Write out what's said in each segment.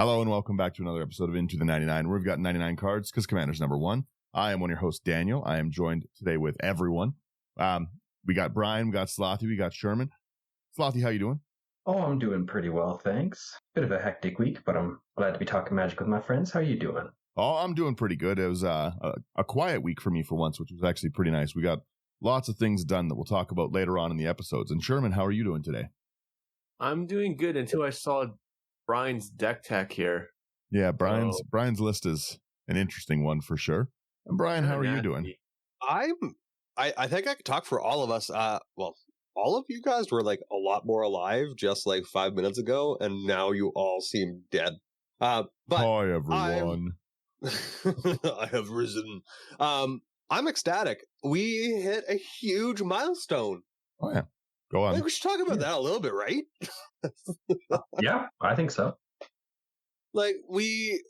Hello and welcome back to another episode of Into the 99, where we've got 99 cards because Commander's number one. I am one of your hosts, Daniel. I am joined today with everyone. We got Brian, we got Slothy, we got Sherman. Slothy, how you doing? Oh, I'm doing pretty well, thanks. Bit of a hectic week, but I'm glad to be talking Magic with my friends. How are you doing? Oh, I'm doing pretty good. It was a quiet week for me for once, which was actually pretty nice. We got lots of things done that we'll talk about later on in the episodes. And Sherman, how are you doing today? I'm doing good until I saw Brian's deck tech here. Yeah, Brian's list is an interesting one for sure. And Brian, how are you doing? I think I could talk for all of us. Well, all of you guys were like a lot more alive just like 5 minutes ago, and now you all seem dead. But hi, everyone. I have risen. I'm ecstatic. We hit a huge milestone. Oh yeah, go on. I think we should talk about that a little bit, right? Yeah, I think so. Like we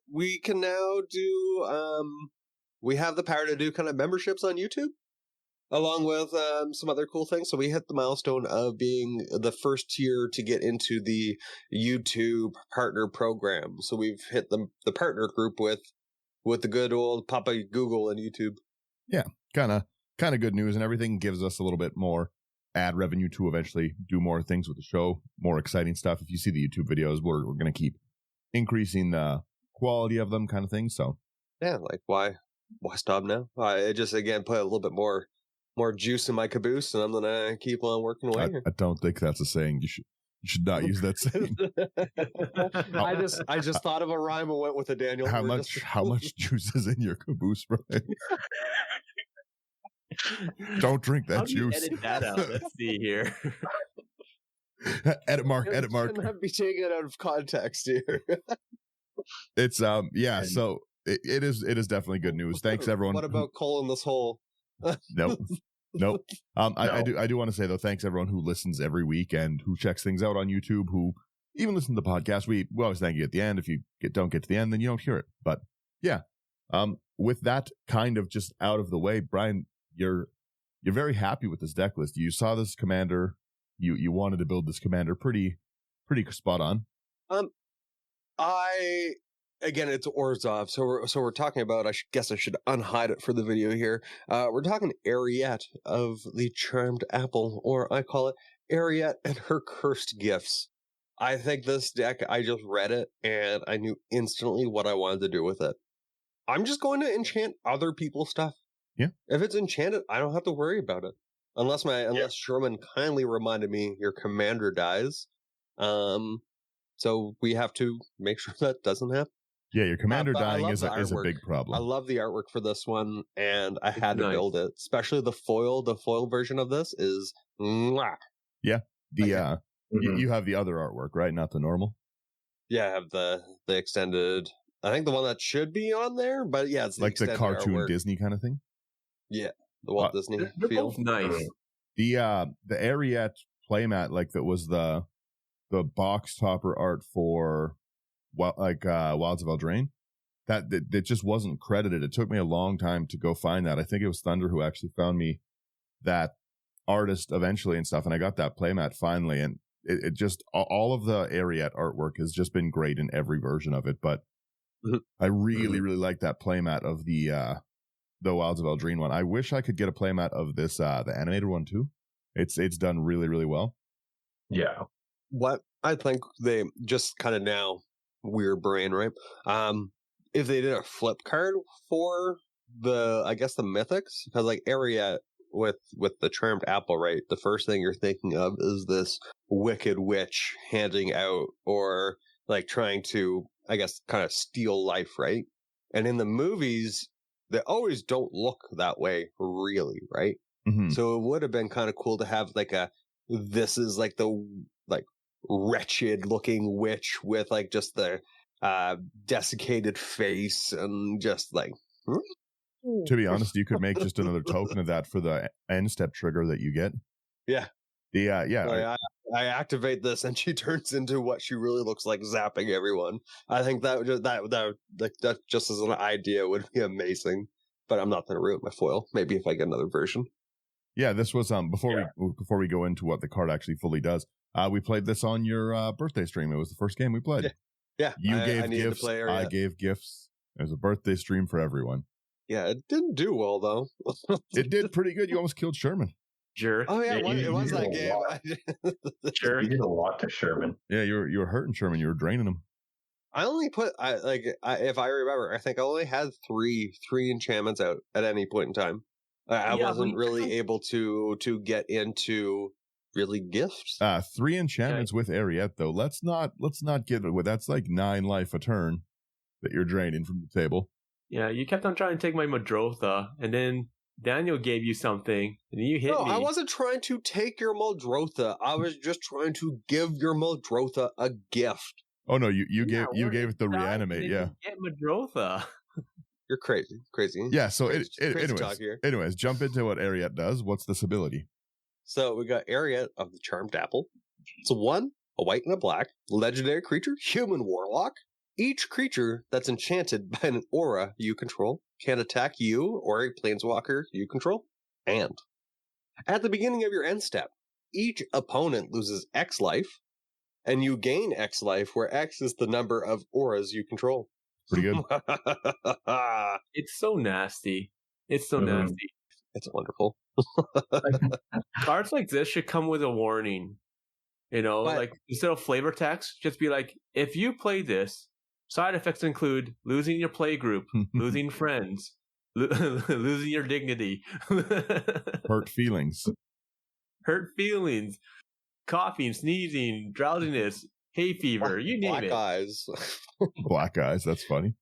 can now do. We have the power to do kind of memberships on YouTube, along with some other cool things. So we hit the milestone of being the first tier to get into the YouTube partner program. So we've hit the partner group with the good old Papa Google and YouTube. Yeah, kind of good news, and everything gives us a little bit more ad revenue to eventually do more things with the show, more exciting stuff. If you see the YouTube videos, we're going to keep increasing the quality of them, kind of thing. So yeah, like why stop now? I just again put a little bit more juice in my caboose, and I'm gonna keep on working away. I don't think that's a saying. You should not use that saying. I just thought of a rhyme and went with it, Daniel. How much juice is in your caboose, Brian? Don't drink that juice. Edit that out. Let's see here. Edit mark. Shouldn't be taken out of context here. It's yeah. So it is definitely good news. Thanks everyone. What about coal in this hole? Nope. No. I do want to say though, thanks everyone who listens every week and who checks things out on YouTube, who even listen to the podcast. We always thank you at the end. If you don't get to the end, then you don't hear it. But yeah, with that kind of just out of the way, Brian, you're very happy with this deck list. You saw this commander. You wanted to build this commander pretty spot on. Again, it's Orzhov, so we're talking about. I guess I should unhide it for the video here. We're talking Eriette of the Charmed Apple, or I call it Eriette and her cursed gifts. I think this deck, I just read it and I knew instantly what I wanted to do with it. I'm just going to enchant other people's stuff. Yeah. If it's enchanted, I don't have to worry about it. Unless Sherman kindly reminded me your commander dies. So we have to make sure that doesn't happen. Yeah, your commander dying is a big problem. I love the artwork for this one, and I had to build it. Especially the foil. The foil version of this is mwah. Yeah. You have the other artwork, right? Not the normal? Yeah, I have the extended. I think the one that should be on there, but yeah, it's like the cartoon artwork. Disney kind of thing. Yeah, the Walt Disney they're feel. both nice. The Ariette playmat, like that was the box topper art for Wilds of Eldraine. That just wasn't credited. It took me a long time to go find that. I think it was Thunder who actually found me that artist eventually and stuff, and I got that playmat finally. And it just all of the Ariette artwork has just been great in every version of it. But I really like that playmat of the Wilds of Eldraine one. I wish I could get a playmat of this the animated one too. It's done really well. Yeah. What I think they just kind of now weird brain, right? If they did a flip card for the mythics, because like Eriette with the Charmed Apple, right? The first thing you're thinking of is this wicked witch handing out or like trying to, I guess, kind of steal life, right? And in the movies, they always don't look that way, really, right? Mm-hmm. So it would have been kind of cool to have like this is like the like wretched looking witch with like just the desiccated face and just like. To be honest, you could make just another token of that for the end step trigger that you get. Yeah. Yeah. I activate this and she turns into what she really looks like, zapping everyone. I think that just as an idea would be amazing. But I'm not going to ruin my foil. Maybe if I get another version. Yeah, this was before we go into what the card actually fully does. We played this on your birthday stream. It was the first game we played. Yeah, You I gave needed to gifts. play I Eriette. gave gifts. There's a birthday stream for everyone. Yeah, it didn't do well though. It did pretty good. You almost killed Sherman. Jerk. Oh yeah, Yeah, it was you that did a game. lot. Jerk. You did a lot to Sherman. Yeah, you were hurting Sherman. You were draining him. I only put if I remember, I think I only had three enchantments out at any point in time. I Yeah, wasn't but- really able to get into really gifts. 3 enchantments with Eriette though. Let's not get it with that's like 9 life a turn that you're draining from the table. Yeah, you kept on trying to take my Madrotha, and then Daniel gave you something, and you hit No, me. I wasn't trying to take your Muldrotha. I was just trying to give your Muldrotha a gift. Oh no, you Yeah, gave it the Why reanimate. didn't Yeah, you get Madrotha. You're crazy. yeah. So Crazy talk here. anyways, jump into what Eriette does. What's this ability? So we got Eriette of the Charmed Apple. It's a 1, a white and a black, legendary creature, human warlock. Each creature that's enchanted by an aura you control can attack you or a planeswalker you control. And at the beginning of your end step, each opponent loses X life, and you gain X life, where X is the number of auras you control. Pretty good. It's so nasty. It's so Mhm. nasty. It's wonderful. Cards like this should come with a warning. You know, But- like instead of flavor text, just be like, if you play this, side effects include losing your play group, losing friends, losing your dignity, Hurt feelings. hurt feelings, coughing, sneezing, drowsiness, hay fever, you name Black it. eyes. Black eyes. That's funny.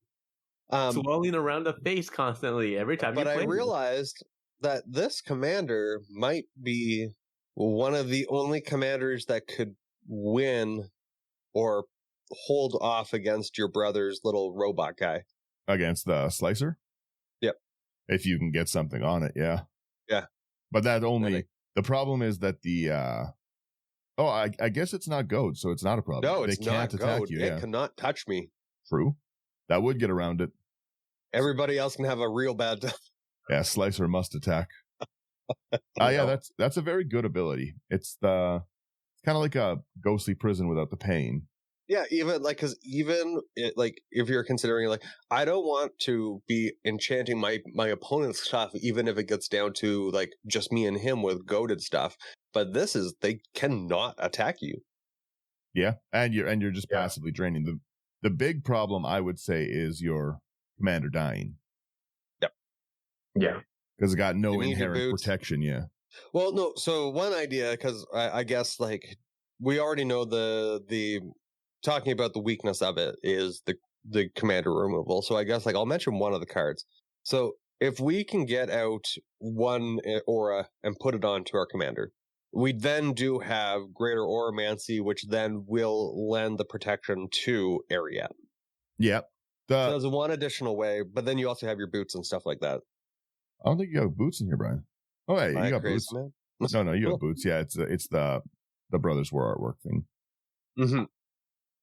Swelling around the face constantly every time But you play. I realized that this commander might be one of the only commanders that could win or hold off against your brother's little robot guy. Against the slicer. Yep. If you can get something on it, yeah. Yeah. But that only Really. the problem is that the I guess it's not goad, so it's not a problem. No, They it's can't not attack goad. you. It Yeah, cannot touch me. true. That would get around it. Everybody else can have a real bad time. Yeah, slicer must attack. Yeah, that's a very good ability. It's kind of like a ghostly prison without the pain. Yeah, even like because if you're considering like I don't want to be enchanting my opponent's stuff, even if it gets down to like just me and him with goaded stuff. But they cannot attack you. Yeah, and you're just Yeah. passively draining. The big problem I would say is your commander dying Yeah. because it got You no need your inherent boots. protection. Yeah, Well, no. So one idea, because I guess like we already know the talking about the weakness of it is the commander removal. So I guess like I'll mention one of the cards. So if we can get out one aura and put it onto our commander, we then do have greater auramancy, which then will lend the protection to Eriette. yeah. So there's one additional way, but then you also have your boots and stuff like that. I don't think you got boots in here, Brian. Oh, hey, Am I you got crazy, boots. man? No, you got boots. Yeah, it's the Brothers War artwork thing. Mm-hmm.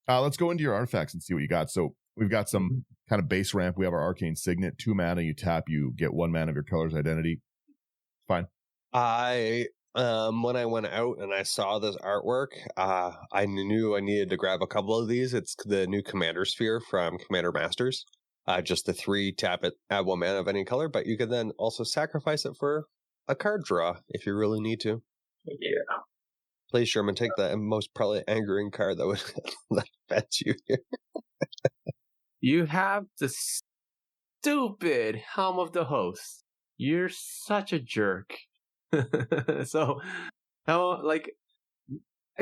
Let's go into your artifacts and see what you got. So we've got some kind of base ramp. We have our Arcane Signet, 2 mana. You tap, you get 1 mana of your color's identity. Fine. I when I went out and I saw this artwork, I knew I needed to grab a couple of these. It's the new Commander Sphere from Commander Masters. Just the 3 tap it, add 1 mana of any color, but you can then also sacrifice it for a card draw if you really need to. Yeah. Please, Sherman, take the most probably angering card that would that fets you here. You have the stupid Helm of the Host. You're such a jerk. So, how like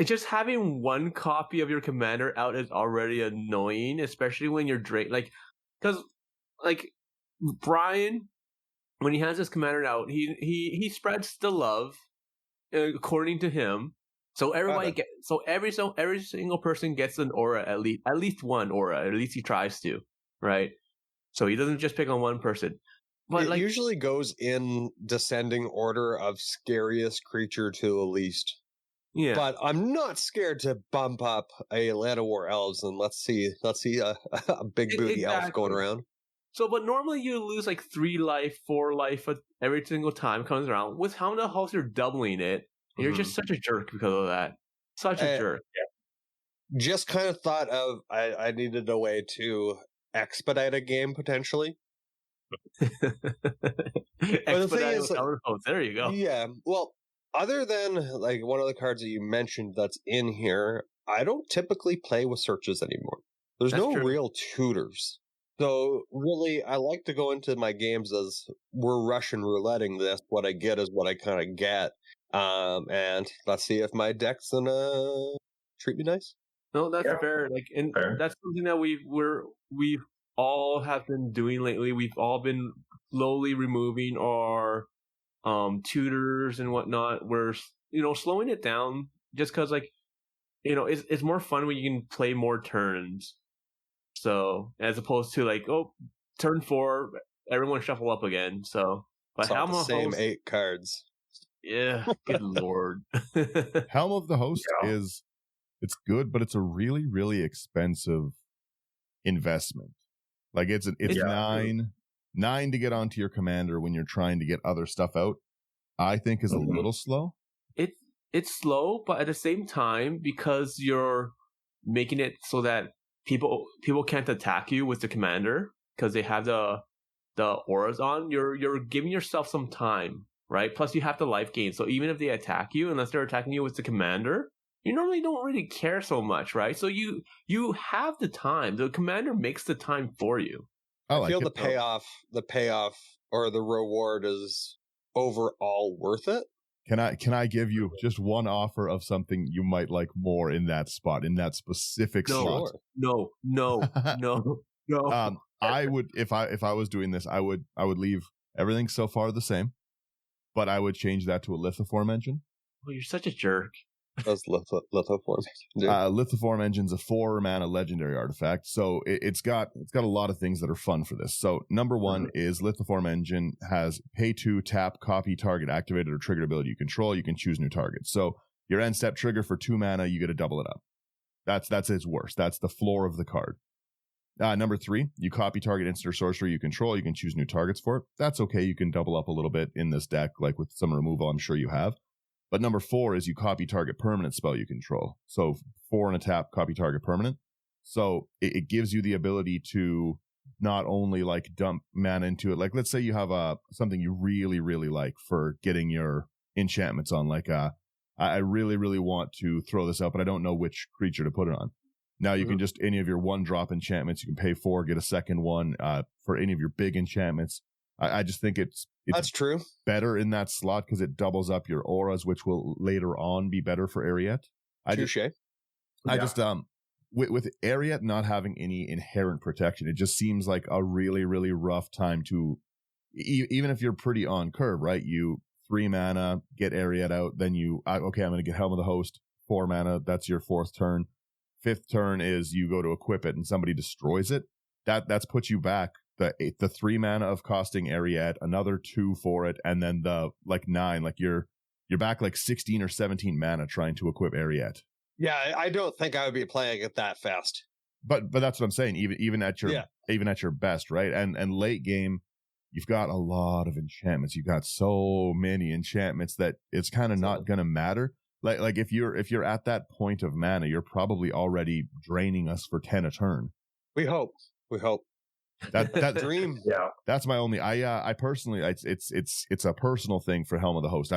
just having one copy of your commander out is already annoying, especially when you're like, because like Brian, when he has his commander out, he spreads the love according to him. So everybody every single person gets an aura, at least one aura. At least he tries to, right? So he doesn't just pick on one person. But It usually goes in descending order of scariest creature to the least. yeah, But I'm not scared to bump up a Land of War elves and let's see a big booty elf Exactly. going around. So, but normally you lose like 3 life, 4 life every single time it comes around. With Helm of the Host, you're doubling it. And you're just such a jerk because of that. Such a jerk. just kind of thought of I needed a way to expedite a game potentially. Expedited is, like, there you go. Yeah, well, other than like one of the cards that you mentioned that's in here, I don't typically play with searches anymore. There's That's no true. real tutors. So really, I like to go into my games as we're Russian rouletting this. What I get is what I kind of get. And let's see if my deck's gonna treat me nice. No, that's Yeah. fair. Like, and Fair. that's something that we've all have been doing lately. We've all been slowly removing our tutors and whatnot. We're slowing it down just because like it's more fun when you can play more turns. So as opposed to like turn 4, everyone shuffle up again. So but It's not Helm the of same Host, 8 cards. yeah, good lord. Helm of the Host Yeah. it's good, but it's a really, really expensive investment. Like it's Yeah. nine to get onto your commander when you're trying to get other stuff out. I think is a Mhm. little slow. It's slow, but at the same time, because you're making it so that people can't attack you with the commander because they have the auras on, you're giving yourself some time, right? Plus you have the life gain. So even if they attack you, unless they're attacking you with the commander, you normally don't really care so much, right? So you have the time. The commander makes the time for you. I feel the payoff or the reward is overall worth it. Can I give you just one offer of something you might like more in that spot, in that specific slot? No. I would if I was doing this, I would leave everything so far the same, but I would change that to a lithoform engine. Oh, you're such a jerk. That's lithoform. Lithoform engine's a 4-mana legendary artifact, so it's got a lot of things that are fun for this. So number one is Lithoform engine has pay 2, tap, copy target activated or triggered ability you control. You can choose new targets. So your end step trigger for 2 mana, you get to double it up. That's its worst. That's the floor of the card. Number 3, you copy target instant or sorcery you control. You can choose new targets for it. That's okay. You can double up a little bit in this deck, like with some removal. I'm sure you have. But number 4 is you copy target permanent spell you control. So 4 and a tap, copy target permanent. So it gives you the ability to not only like dump mana into it. Like let's say you have something you really, really like for getting your enchantments on. Like I really, really want to throw this out, but I don't know which creature to put it on. Now you can just, any of your 1-drop enchantments, you can pay 4, get a second one for any of your big enchantments. I just think it's that's true. Better in that slot because it doubles up your auras, which will later on be better for Eriette. I just with Eriette not having any inherent protection, it just seems like a really, really rough time to even if you're pretty on curve, right? You 3 mana, get Eriette out, then I'm going to get Helm of the Host, 4 mana, that's your 4th turn. 5th turn is you go to equip it and somebody destroys it. That's put you back the 3 mana of costing Eriette, another 2 for it, and then the 9, like you're back 16 or 17 mana trying to equip Eriette. Yeah, I don't think I would be playing it that fast. But that's what I'm saying. Even at your best, right? And late game, you've got a lot of enchantments. You've got so many enchantments that it's kind of not going to matter. Like if you're at that point of mana, you're probably already draining us for 10 a turn. We hope. That dream. Yeah. That's my only. I personally, it's a personal thing for Helm of the Host.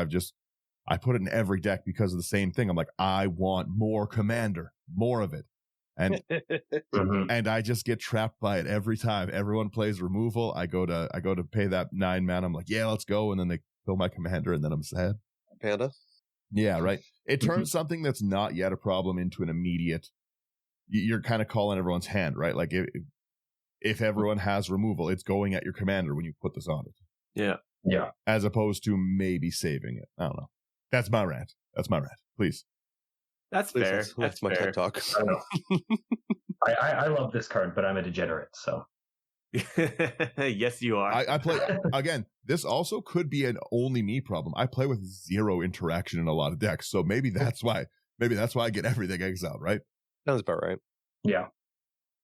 I put it in every deck because of the same thing. I'm like, I want more commander, more of it, and and I just get trapped by it every time. Everyone plays removal. I go to pay that 9 mana. I'm like, yeah, let's go, and then they kill my commander, and then I'm sad. Panda. Yeah, right. It turns something that's not yet a problem into an immediate. You're kind of calling everyone's hand, right? Like if everyone has removal, it's going at your commander when you put this on it. Yeah. As opposed to maybe saving it. I don't know. That's my rant. Please. That's fair. That's my TED talk. I don't know. I love this card, but I'm a degenerate, so. Yes, you are. I play again. This also could be an only me problem. I play with 0 interaction in a lot of decks, so maybe that's why. Maybe that's why I get everything exiled, right? Sounds about right. Yeah.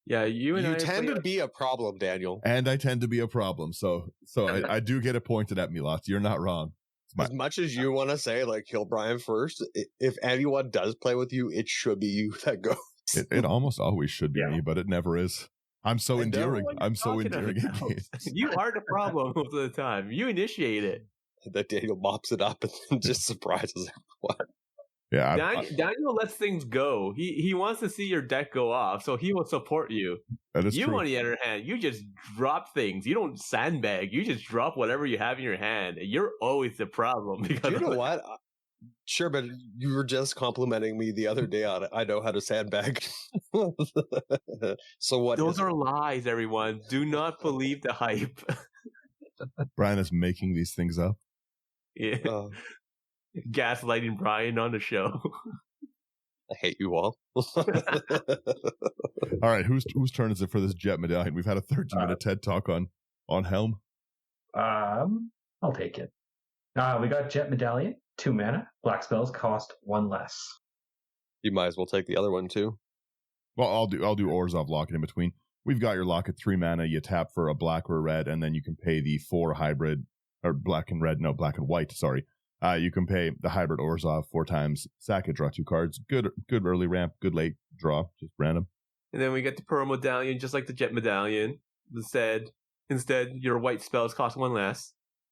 Yeah, you tend to be a problem, Daniel. And I tend to be a problem, so I do get it pointed at me lots. You're not wrong. As much as you want to say, kill Brian first, if anyone does play with you, it should be you that goes. It almost always should be Yeah. me, but it never is. I'm so I know endearing. What are you I'm so talking endearing at about? games. You are the problem most of the time. You initiate it. That Daniel mops it up and then just surprises everyone. Yeah, Daniel lets things go. He wants to see your deck go off, so he will support you. that is You, true. on the other hand, you just drop things. You don't sandbag. You just drop whatever you have in your hand. You're always the problem. Because You know what? Sure, but you were just complimenting me the other day on it. I know how to sandbag. So what? Those are lies, everyone. Do not believe the hype. Brian is making these things up. Yeah. Oh, Gaslighting Brian on the show. I hate you all. All right, whose turn is it for this jet medallion? We've had a 13-minute TED talk on Helm. I'll take it. We got Jet Medallion, 2 mana. Black spells cost 1 less. You might as well take the other one too. Well, I'll do Orzhov Locket in between. We've got your Locket 3 mana. You tap for a black or a red, and then you can pay the 4 hybrid or black and white. Sorry. You can pay the hybrid Orzhov 4 times. Sack it, draw 2 cards. Good early ramp. Good late draw. Just random. And then we get the Pearl Medallion, just like the Jet Medallion. Instead, your white spells cost 1 less.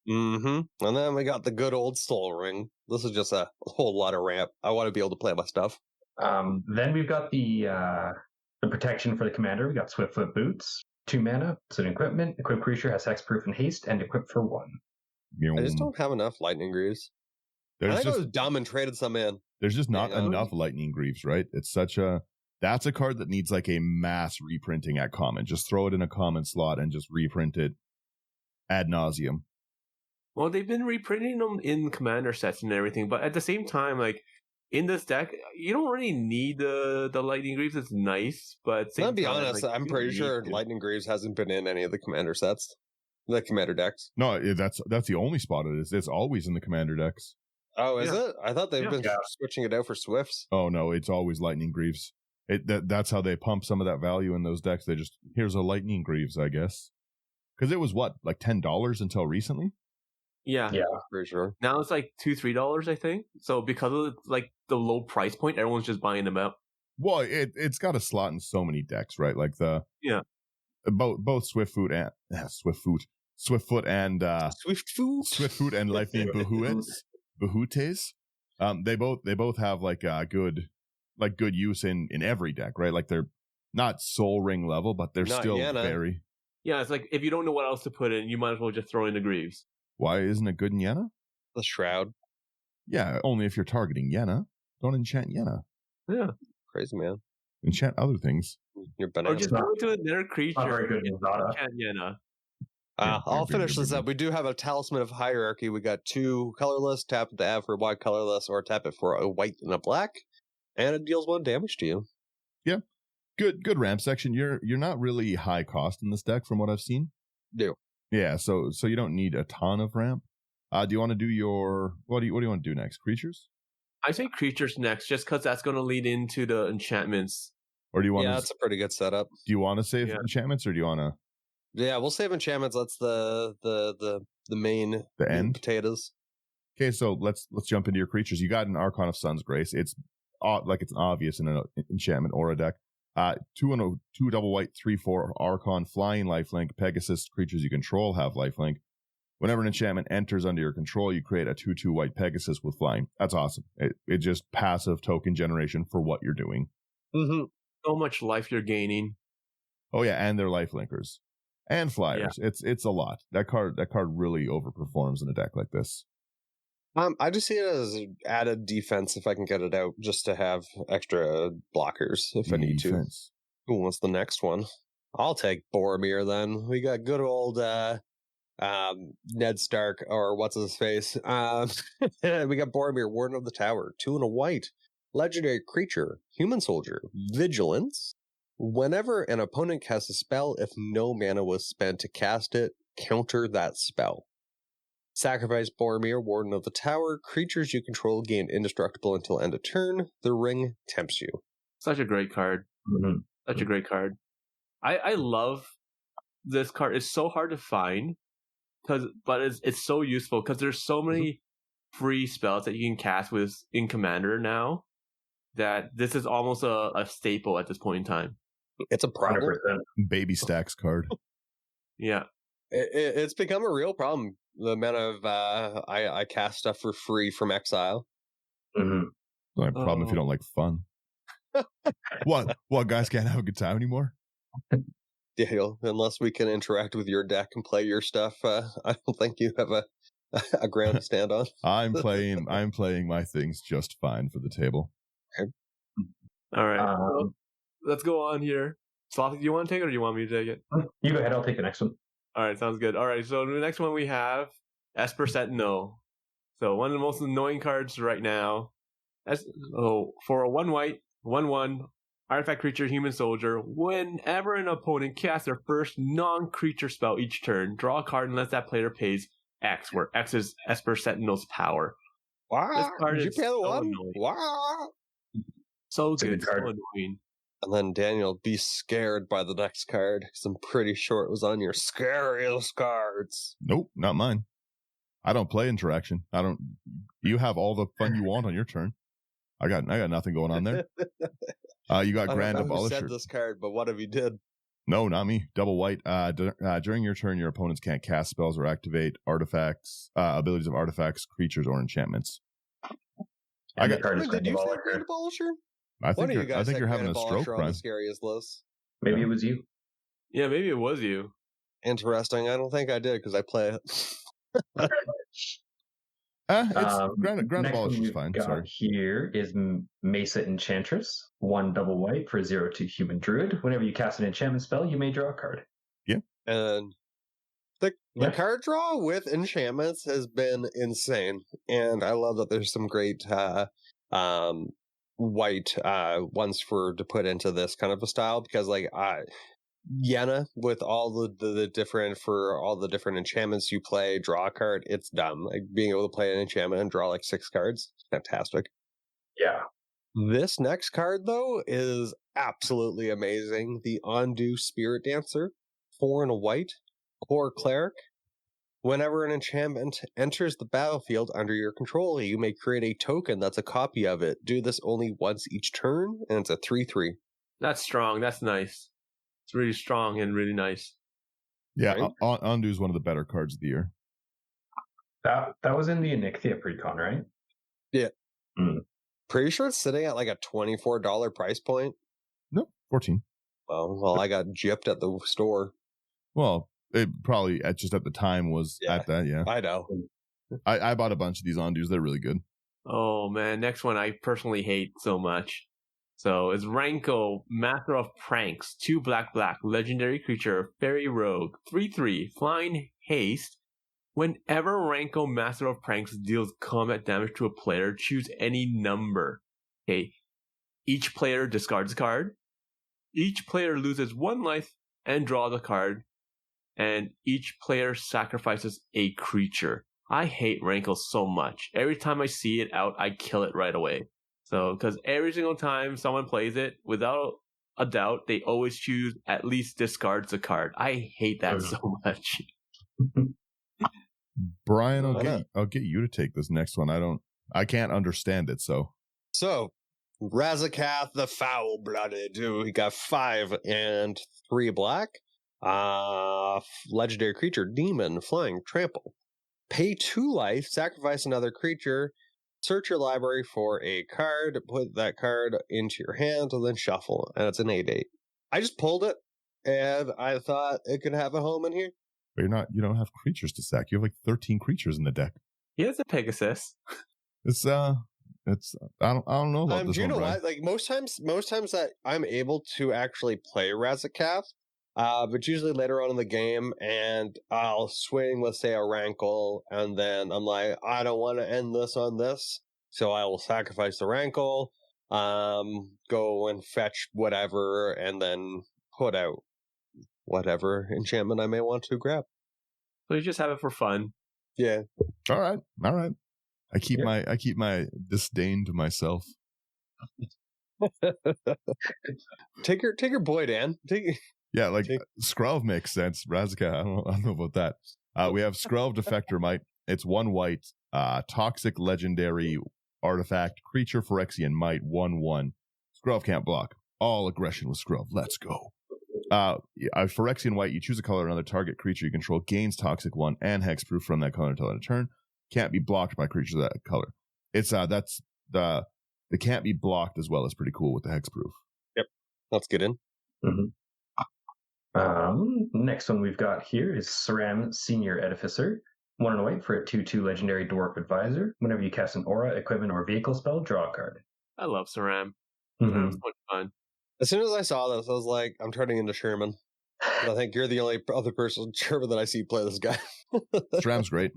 Mm-hmm. And then we got the good old Soul Ring. This is just a whole lot of ramp. I want to be able to play my stuff. Then we've got the protection for the commander. We got Swiftfoot Boots, 2 mana. It's an equipment. Equipped creature has hexproof and haste, and equipped for 1. I just don't have enough Lightning Greaves. I think I was dumb and traded some in. There's just not enough Lightning Greaves, right? It's that's a card that needs like a mass reprinting at common. Just throw it in a common slot and just reprint it ad nauseum. Well, they've been reprinting them in commander sets and everything, but at the same time, like in this deck, you don't really need the Lightning Greaves. It's nice, but I'll be honest, I'm pretty sure Lightning Greaves hasn't been in any of the commander sets, the commander decks. No, that's the only spot it is. It's always in the commander decks. Oh, is it? I thought they've been switching it out for Swifts. Oh no, it's always Lightning Greaves. That's how they pump some of that value in those decks. They just, here's a Lightning Greaves, I guess, because it was what, like $10 until recently. Yeah, for sure. Now it's like $2-3, I think. So because of like the low price point, everyone's just buying them out. Well, it's got a slot in so many decks, right? Like both Swiftfoot and Swiftfoot and Lightning Bahutes. They both have like good use in every deck, right? Like they're not Soul Ring level, but they're still very. Yeah, it's like if you don't know what else to put in, you might as well just throw in the Greaves. Why isn't it good in Yenna? The Shroud. Yeah, only if you're targeting Yenna. Don't enchant Yenna. Yeah. Crazy, man. Enchant other things. You're Or bananas. just go into another creature. Not very good in Zada. Enchant Yenna. I'll finish this up. We do have a Talisman of Hierarchy. We got 2 colorless. Tap it to add for a white colorless, or tap it for a white and a black, and it deals 1 damage to you. Yeah, good ramp section. You're not really high cost in this deck from what I've seen. Do. Yeah, so you don't need a ton of ramp. Do you want to do what do you want to do next? Creatures? I say creatures next, just because that's going to lead into the enchantments. Or do you want? Yeah, that's a pretty good setup. Do you want to save enchantments, or do you want to? Yeah, we'll save enchantments. That's the main end potatoes. Okay, so let's jump into your creatures. You got an Archon of Sun's Grace. It's like it's obvious in an enchantment aura deck. 2 double white, 3/4 Archon, flying lifelink. Pegasus creatures you control have lifelink. Whenever an enchantment enters under your control, you create a 2/2 white Pegasus with flying. That's awesome. It just passive token generation for what you're doing. Mm-hmm. So much life you're gaining. Oh yeah, and they're lifelinkers and flyers. Yeah. It's a lot. That card really overperforms in a deck like this. I just see it as added defense if I can get it out, just to have extra blockers if I need to. Who wants the next one? I'll take Boromir then. We got good old Ned Stark, or what's his face. We got Boromir, Warden of the Tower, 2 and a white. Legendary creature, human soldier, vigilance. Whenever an opponent casts a spell, if no mana was spent to cast it, counter that spell. Sacrifice Boromir, Warden of the Tower. Creatures you control gain indestructible until end of turn. The ring tempts you. Such a great card. Mm-hmm. Such a great card. I love this card. It's so hard to find, but it's so useful because there's so many free spells that you can cast in Commander now. that this is almost a staple at this point in time. It's a problem. 100%. Baby stacks card. Yeah. It's become a real problem. The amount of I cast stuff for free from Exile. Mm-hmm. It's not a problem if you don't like fun. What guys can't have a good time anymore? Daniel, unless we can interact with your deck and play your stuff, I don't think you have a ground to stand on. I'm playing my things just fine for the table. All right. Well, let's go on here. Slothy, do you want to take it or do you want me to take it? You go ahead. I'll take the next one. All right, sounds good. All right, so the next one we have Esper Sentinel. So one of the most annoying cards right now. For a 1/1, 1/1 artifact creature, human soldier. Whenever an opponent casts their first non-creature spell each turn, draw a card unless that player pays X, where X is Esper Sentinel's power. Wow! This card Did you is pay the so one? annoying. Wow! So It's a good, good so card. annoying. And then Daniel, be scared by the next card, because I'm pretty sure it was on your scariest cards. Nope, not mine. I don't play interaction. You have all the fun you want on your turn. I got nothing going on there. You got I Grand don't know who Abolisher. said this card, but what if you did? No, not me. Double white. During your turn, your opponents can't cast spells or activate artifacts, abilities of artifacts, creatures, or enchantments. And I the card is Did you say Grand Grand Abolisher. Abolisher? I One think of you guys you're having a Grand stroke, Abolisher on Brian. the scariest list. Maybe it was you. Yeah, maybe it was you. Interesting. I don't think I did because I play it. It's Grand Next one Abolisher's we've fine. got Sorry. here is Mesa Enchantress. 1 double white for 0/2 human druid. Whenever you cast an enchantment spell, you may draw a card. And the card draw with enchantments has been insane. And I love that there's some great white ones to put into this kind of a style, because Yenna, with all the different enchantments you play, draw a card, it's dumb. Like being able to play an enchantment and draw like 6 cards, fantastic. Yeah. This next card, though, is absolutely amazing. The Ondu Spirit Dancer, 4 and a white, core cleric. Whenever an enchantment enters the battlefield under your control, you may create a token that's a copy of it. Do this only once each turn, and it's a 3/3. That's strong. That's nice. It's really strong and really nice. Yeah, Right? Undo is one of the better cards of the year. That was in the Enixia precon, right? Yeah. Mm. Pretty sure it's sitting at like a $24 price point. No, 14. Well, I got gypped at the store. Well, it probably at the time was Yeah. at that. Yeah, I know. I bought a bunch of these Undus. They're really good. Oh man, next one I personally hate so much. So it's Ranko, Master of Pranks, 2 black, legendary creature, fairy rogue, 3/3, flying haste. Whenever Ranko, Master of Pranks deals combat damage to a player, choose any number. Okay. Each player discards a card. Each player loses 1 life and draws a card. And each player sacrifices a creature. I hate Rankle so much. Every time I see it out, I kill it right away. So, because every single time someone plays it, without a doubt, they always choose at least discards a card. I hate that so much. Brian, I'll get you to take this next one. I can't understand it. So Razakath the Foul-Blooded. We got 5 and 3 black. Legendary creature, demon, flying, trample. Pay 2 life, sacrifice another creature, search your library for a card, put that card into your hand, and then shuffle. And it's an 8/8. I just pulled it, and I thought it could have a home in here. but you don't have creatures to sack. You have like 13 creatures in the deck. He has a Pegasus. It's I don't know about this Do you one, know Brian. what? Like most times that I'm able to actually play Razakath, but usually later on in the game, and I'll swing with, say, a Rankle, and then I'm like, I don't want to end this on this, so I will sacrifice the Rankle, go and fetch whatever, and then put out whatever enchantment I may want to grab. So you just have it for fun. Yeah. All right. I keep my disdain to myself. Take your boy, Dan. Yeah, like Skrelv makes sense. Razaka, I don't know about that. We have Skrelv Defector Might. It's 1 white, toxic legendary artifact, creature, Phyrexian Might, 1/1. Skrov can't block. All aggression with Skrov. Let's go. Phyrexian White, you choose a color, another target creature you control gains Toxic 1 and Hexproof from that color until end of turn. Can't be blocked by creatures of that color. It's that's the can't be blocked as well as pretty cool with the Hexproof. Yep. Let's get in. Mm-hmm. Next one we've got here is Saram, Senior Edificer. 1 and a white for a 2/2 legendary Dwarf Advisor. Whenever you cast an aura, equipment, or vehicle spell, draw a card. I love Saram. Mm-hmm. Saram's so much fun. As soon as I saw this, I was like, I'm turning into Sherman. I think you're the only other person, Sherman, that I see play this guy. Saram's great.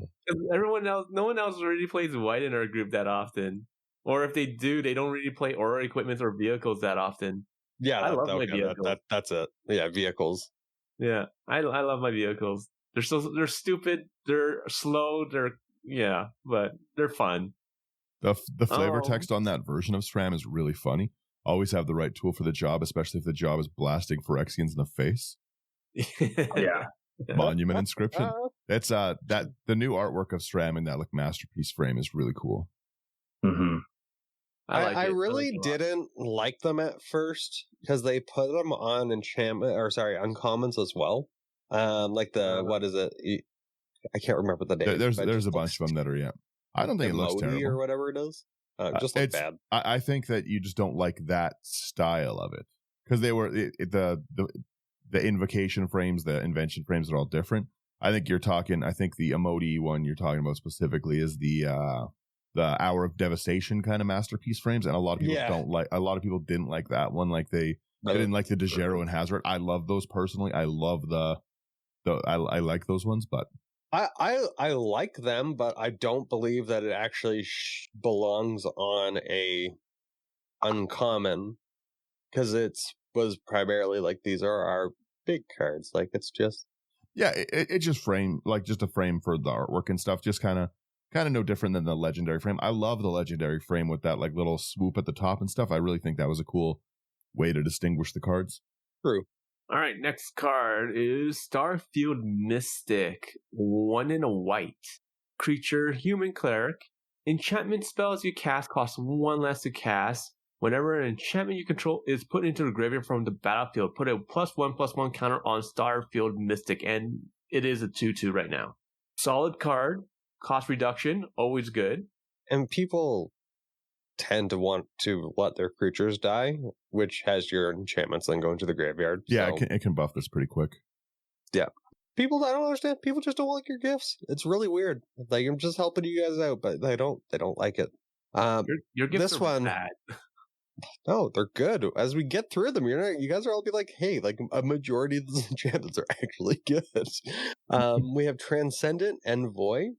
Everyone else, no one else really plays white in our group that often. Or if they do, they don't really play aura equipment or vehicles that often. Yeah, I love my vehicles. That's it. Yeah, vehicles. Yeah, I love my vehicles. They're stupid. They're slow. But they're fun. The flavor text on that version of Saram is really funny. Always have the right tool for the job, especially if the job is blasting Phyrexians in the face. Yeah. Monument inscription. It's that the new artwork of Saram in that like masterpiece frame is really cool. Mm-hmm. I really didn't like them at first because they put them on uncommons as well. Like what is it? I can't remember the name. There's a bunch of them that are I don't think it looks terrible or whatever it is. Just like bad. I think that you just don't like that style of it because they were the invocation frames, the invention frames are all different. I think the emoji one you're talking about specifically is the Hour of Devastation kind of masterpiece frames, and a lot of people didn't like that one. Like they didn't like the De Gero and Hazard. I love those personally. I love I like those ones, but I like them, but I don't believe that it actually belongs on a uncommon because it was primarily like these are our big cards. Like it's just it just just a frame for the artwork and stuff. Just kind of no different than the legendary frame. I love the legendary frame with that like little swoop at the top and stuff. I really think that was a cool way to distinguish the cards. True. All right, next card is Starfield Mystic. 1 and a white. Creature, human cleric. Enchantment spells you cast cost 1 less to cast. Whenever an enchantment you control is put into the graveyard from the battlefield, put a +1/+1 counter on Starfield Mystic, and it is a 2/2 right now. Solid card. Cost reduction, always good. And people tend to want to let their creatures die, which has your enchantments then go into the graveyard. Yeah, so. it can buff this pretty quick. Yeah. People, I don't understand. People just don't like your gifts. It's really weird. Like, I'm just helping you guys out, but they don't like it. Your gifts this are one, bad. No, they're good. As we get through them, you guys are all be like, hey, like a majority of these enchantments are actually good. We have Transcendent Envoy.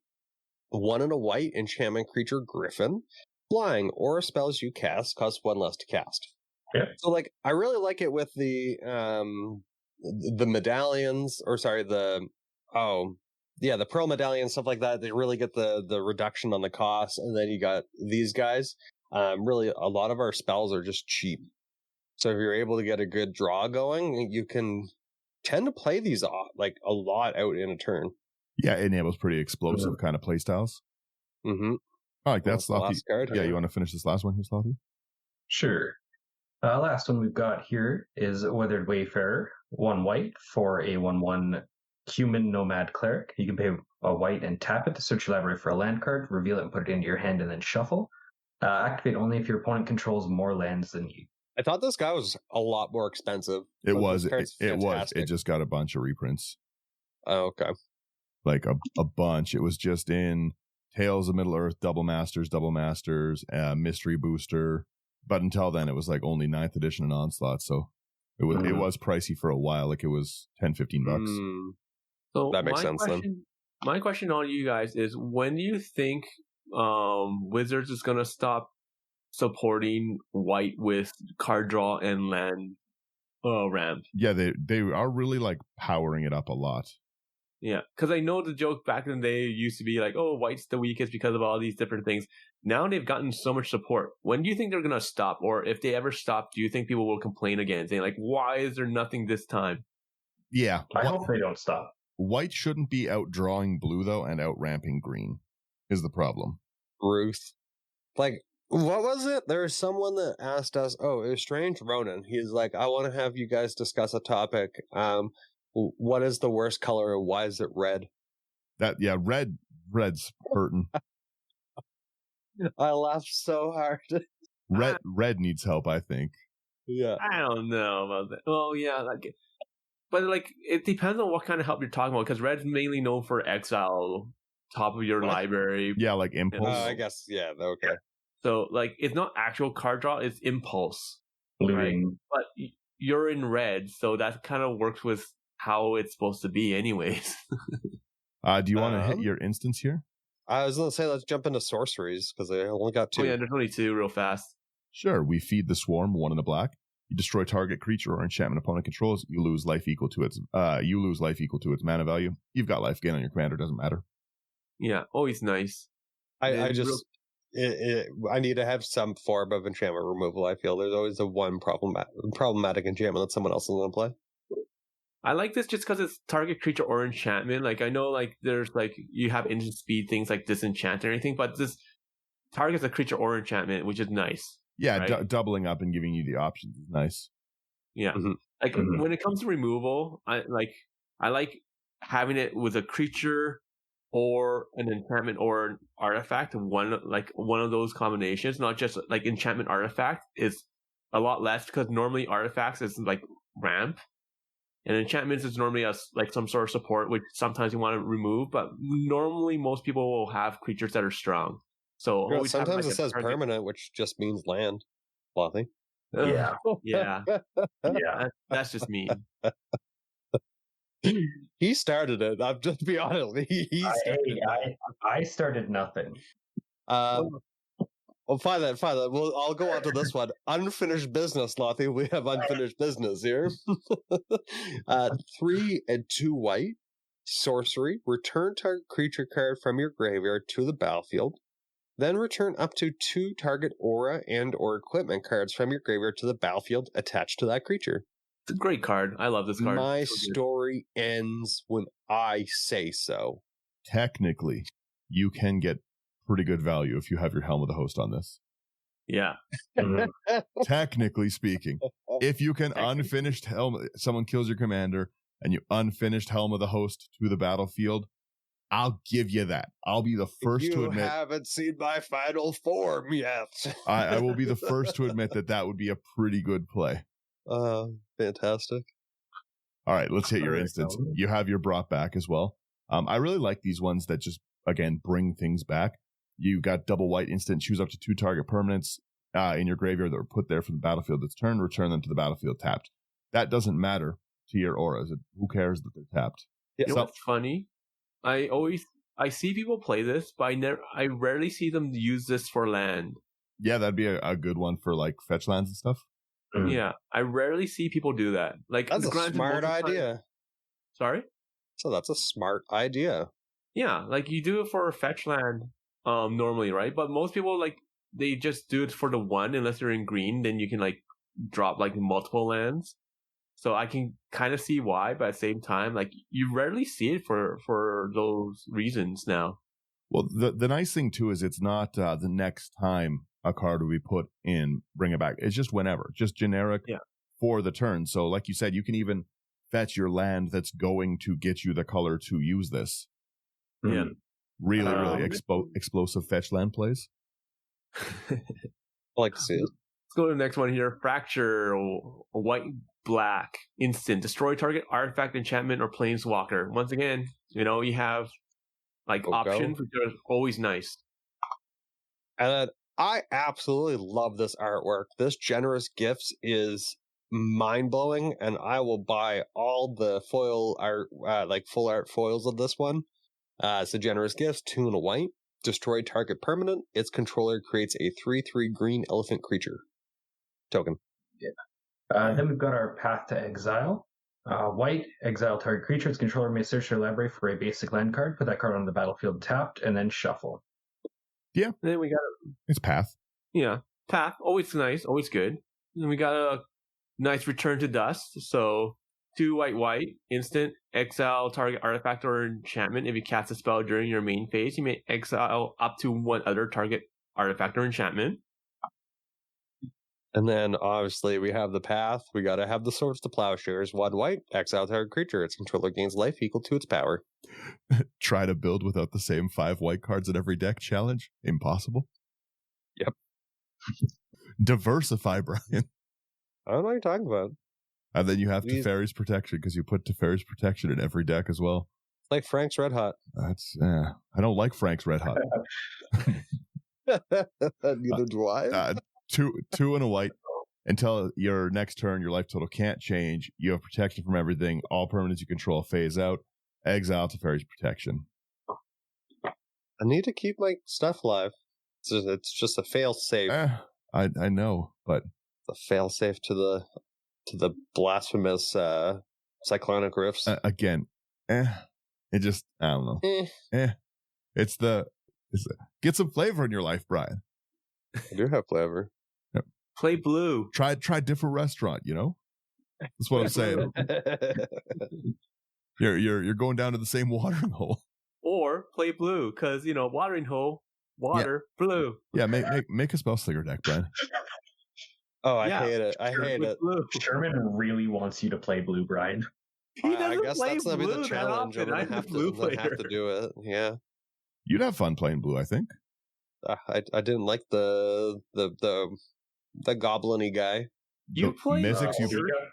1 and a white enchantment creature Griffin. Flying, aura spells you cast cost 1 less to cast. Yeah. So like I really like it with the medallions, the pearl medallions, stuff like that. They really get the reduction on the cost, and then you got these guys. Really a lot of our spells are just cheap. So if you're able to get a good draw going, you can tend to play these like a lot out in a turn. Yeah, it enables pretty explosive kind of play styles. Mm-hmm. I like that, Slothy. Yeah, you want to finish this last one here, Slothy? Sure. Last one we've got here is Weathered Wayfarer. 1 white for a 1/1 human nomad cleric. You can pay a white and tap it to search your library for a land card, reveal it and put it into your hand, and then shuffle. Activate only if your opponent controls more lands than you. I thought this guy was a lot more expensive. It was. It just got a bunch of reprints. Oh, okay. Like a bunch. It was just in Tales of Middle-earth, Double Masters, Mystery Booster. But until then, it was like only 9th edition and Onslaught. So it was pricey for a while. Like it was $10-15. So that makes sense then. My question on you guys is, when do you think Wizards is going to stop supporting white with card draw and land ramp? Yeah, they are really like powering it up a lot. Yeah, because I know the joke back in the day used to be like, oh, white's the weakest because of all these different things. Now they've gotten so much support. When do you think they're going to stop? Or if they ever stop, do you think people will complain again, saying like, why is there nothing this time? Yeah. I hope they don't stop. White shouldn't be outdrawing blue, though, and outramping green is the problem. Ruth. Like, What was it? There was someone that asked us. Oh, it was Strange Ronan. He's like, I want to have you guys discuss a topic. What is the worst color and why is it red? Red's hurting. I laughed so hard. Red needs help, I think. Yeah. I don't know about that. Well, yeah, but it depends on what kind of help you're talking about, because red's mainly known for exile, top of your library. Yeah, like impulse. I guess, yeah, okay. So, it's not actual card draw, it's impulse. Looting. Right? But you're in red, so that kind of works with how it's supposed to be anyways. Do you want to hit your instance here? I was going to say, let's jump into sorceries, because I only got 2. Oh, yeah, there's only 2 real fast. Sure. We feed the swarm 1 in the black. You destroy target creature or enchantment opponent controls. You lose life equal to its mana value. You've got life gain on your commander. Doesn't matter. Yeah, always nice. I need to have some form of enchantment removal. I feel there's always the one problematic enchantment that someone else is going to play. I like this just because it's target creature or enchantment. I know there's you have instant speed things like disenchant and everything, but this targets a creature or enchantment, which is nice. Yeah, right? Doubling up and giving you the options is nice. Yeah, when it comes to removal, I like having it with a creature or an enchantment or an artifact. One of those combinations, not just enchantment artifact is a lot less, because normally artifacts is ramp, and enchantments is normally some sort of support, which sometimes you want to remove. But normally most people will have creatures that are strong. So sometimes it says permanent, which just means land. Slothy. Yeah. Yeah. That's just mean. He started it. I'm just be honest. I started nothing. Well, fine then. Well, I'll go on to this one. Unfinished business, Slothy. We have unfinished business here. 3 and 2 white. Sorcery. Return target creature card from your graveyard to the battlefield. Then return up to 2 target aura and or equipment cards from your graveyard to the battlefield attached to that creature. It's a great card. I love this card. My story ends when I say so. Technically, you can get pretty good value if you have your Helm of the Host on this. Yeah. Technically speaking, if you can unfinished Helm, someone kills your commander and you unfinished Helm of the Host to the battlefield, I'll give you that. I'll be the first to admit. You haven't seen my final form yet. I will be the first to admit that would be a pretty good play. Fantastic. All right, let's hit your instance. You have your brought back as well. I really like these ones that just, again, bring things back. You got double white instant, choose up to 2 target permanents in your graveyard that were put there for the battlefield this turn, return them to the battlefield tapped. That doesn't matter to your auras. Who cares that they're tapped? You know what's funny? I see people play this, but I rarely see them use this for land. Yeah, that'd be a good one for fetch lands and stuff. Yeah, I rarely see people do that. That's a smart idea. Sorry? So that's a smart idea. Yeah, you do it for a fetch land normally, right? But most people they just do it for the one, unless they're in green, then you can drop multiple lands. So I can kind of see why, but at the same time, you rarely see it for those reasons now. Well, the nice thing too is it's not the next time a card will be put in, bring it back. It's just whenever, just generic for the turn. So like you said, you can even fetch your land that's going to get you the color to use this. Yeah. Really explosive fetch land plays. I like to see it. Let's go to the next one here. Fracture, white, black, instant. Destroy target artifact, enchantment, or planeswalker. Once again, you have options, which are always nice. And I absolutely love this artwork. This generous gifts is mind-blowing, and I will buy all the foil art, full art foils of this one. So generous gifts, 2 and a white. Destroy target permanent. Its controller creates a 3/3 green elephant creature token. Yeah. Then we've got our Path to Exile. White, exile target creature. Its controller may search your library for a basic land card. Put that card on the battlefield tapped, and then shuffle. Yeah. And then we got it's Path. Yeah, Path. Always nice, always good. And we got a nice return to dust. So 2 white, instant, exile target artifact or enchantment. If you cast a spell during your main phase, you may exile up to 1 other target artifact or enchantment. And then obviously we have the path. We got to have the swords to plowshares. 1 white, exile target creature. Its controller gains life equal to its power. Try to build without the same 5 white cards in every deck challenge? Impossible. Yep. Diversify, Brian. I don't know what you're talking about. And then you have Teferi's Protection because you put Teferi's Protection in every deck as well. It's like Frank's Red Hot. That's I don't like Frank's Red Hot. Neither do I. 2 and a white. Until your next turn, your life total can't change. You have protection from everything. All permanents you control phase out. Exile Teferi's Protection. I need to keep my stuff alive. It's just a fail safe. I know, but a fail safe to the blasphemous cyclonic rifts. Again, it just, I don't know. It's get some flavor in your life, Brian. I do have flavor. Yep. Play blue. Try different restaurant, you know? That's what I'm saying. You're going down to the same watering hole. Or play blue, because, watering hole, water, blue. Yeah, make a spell slinger deck, Brian. Oh, I hate it. I hate it. Blue. Sherman really wants you to play blue, Brian. I guess that's going to be the challenge. I'm going to have to do it. Yeah. You'd have fun playing blue, I think. I didn't like the goblin-y guy. You played Mystics.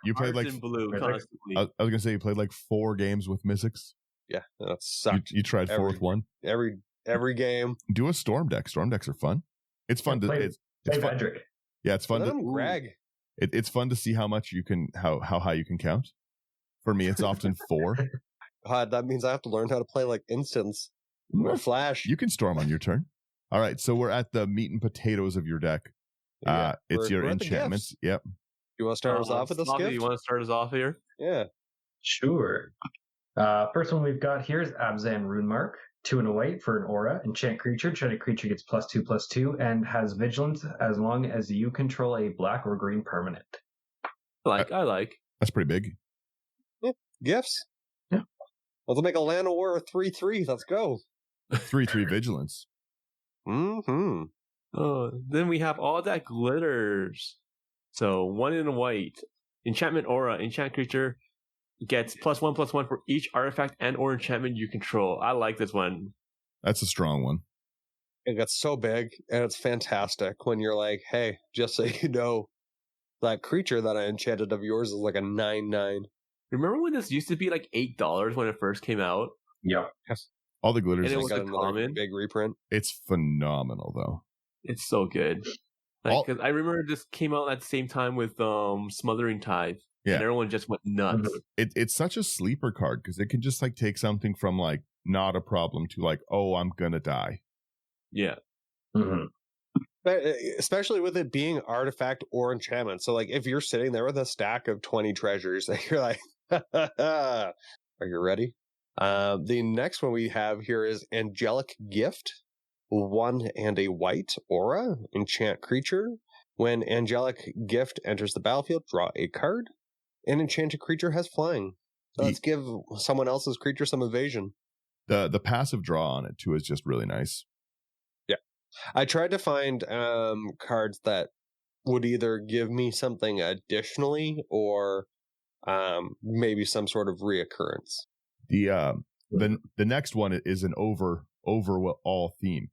You played like blue constantly. I was gonna say you played like 4 games with Mystics. Yeah, that sucked. You tried 4 with 1. Every game. Do a storm deck. Storm decks are fun. It's fun to it's fun. Yeah, it's fun to Greg. It's fun to see how much you can how high you can count. For me, it's often 4. God, that means I have to learn how to play like instants or flash. You can storm on your turn. All right, so we're at the meat and potatoes of your deck. It's your enchantments. Yep. You want to start us off with this gift? You want to start us off here? Yeah. Sure. First one we've got here is Abzan Runemark. 2 and a white for an aura. Enchant creature. Enchanted creature gets +2/+2 and has vigilance as long as you control a black or green permanent. I like. That's pretty big. Yeah. Gifts. Yeah. Let's make a land of war 3/3. Let's go. 3/3 vigilance. Mm-hmm. Then we have all that glitters. So 1 in a white. Enchantment aura. Enchant creature gets +1/+1 for each artifact and or enchantment you control. I like this one. That's a strong one. It gets so big and it's fantastic when you're like, hey, just so you know, that creature that I enchanted of yours is like a 9/9. Remember when this used to be like $8 when it first came out? Yep. All the glitters. And it was got a another common. big reprint. It's phenomenal though. It's so good. Cause I remember this came out at the same time with Smothering Tithe. Yeah. And everyone just went nuts. It's such a sleeper card because it can just like take something from like not a problem to like, oh, I'm gonna die. Yeah. Mm-hmm. But especially with it being artifact or enchantment. So like if you're sitting there with a stack of 20 treasures and you're like, are you ready? The next one we have here is Angelic Gift. 1 and a white aura. Enchant creature. When Angelic Gift enters the battlefield, draw a card. An enchanted creature has flying. So let's give someone else's creature some evasion. The passive draw on it too is just really nice. Yeah. I tried to find cards that would either give me something additionally or maybe some sort of reoccurrence. The next one is an overall theme.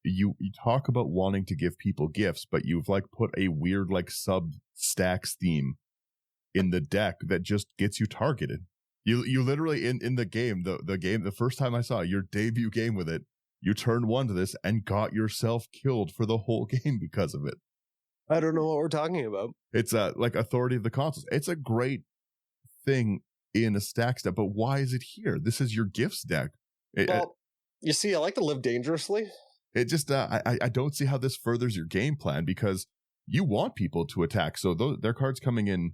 You talk about wanting to give people gifts, but you've like put a weird like sub stacks theme in the deck that just gets you targeted. You literally in the game, the first time I saw your debut game with it, you turned 1 to this and got yourself killed for the whole game because of it. I don't know what we're talking about. It's like Authority of the Consuls. It's a great thing in a stacks deck, but why is it here? This is your gifts deck. You see, I like to live dangerously. It just I don't see how this furthers your game plan because you want people to attack. So their cards coming in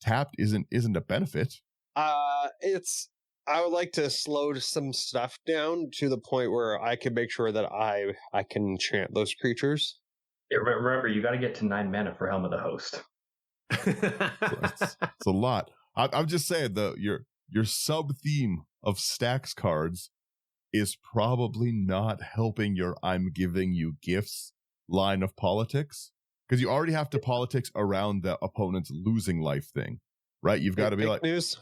tapped isn't a benefit. I would like to slow some stuff down to the point where I can make sure that I can enchant those creatures. Yeah, remember, you got to get to 9 mana for Helm of the Host. It's a lot. I'm just saying your sub theme of stacks cards is probably not helping your I'm giving you gifts line of politics. because you already have to politics around the opponent's losing life thing, right? You've got to be like news.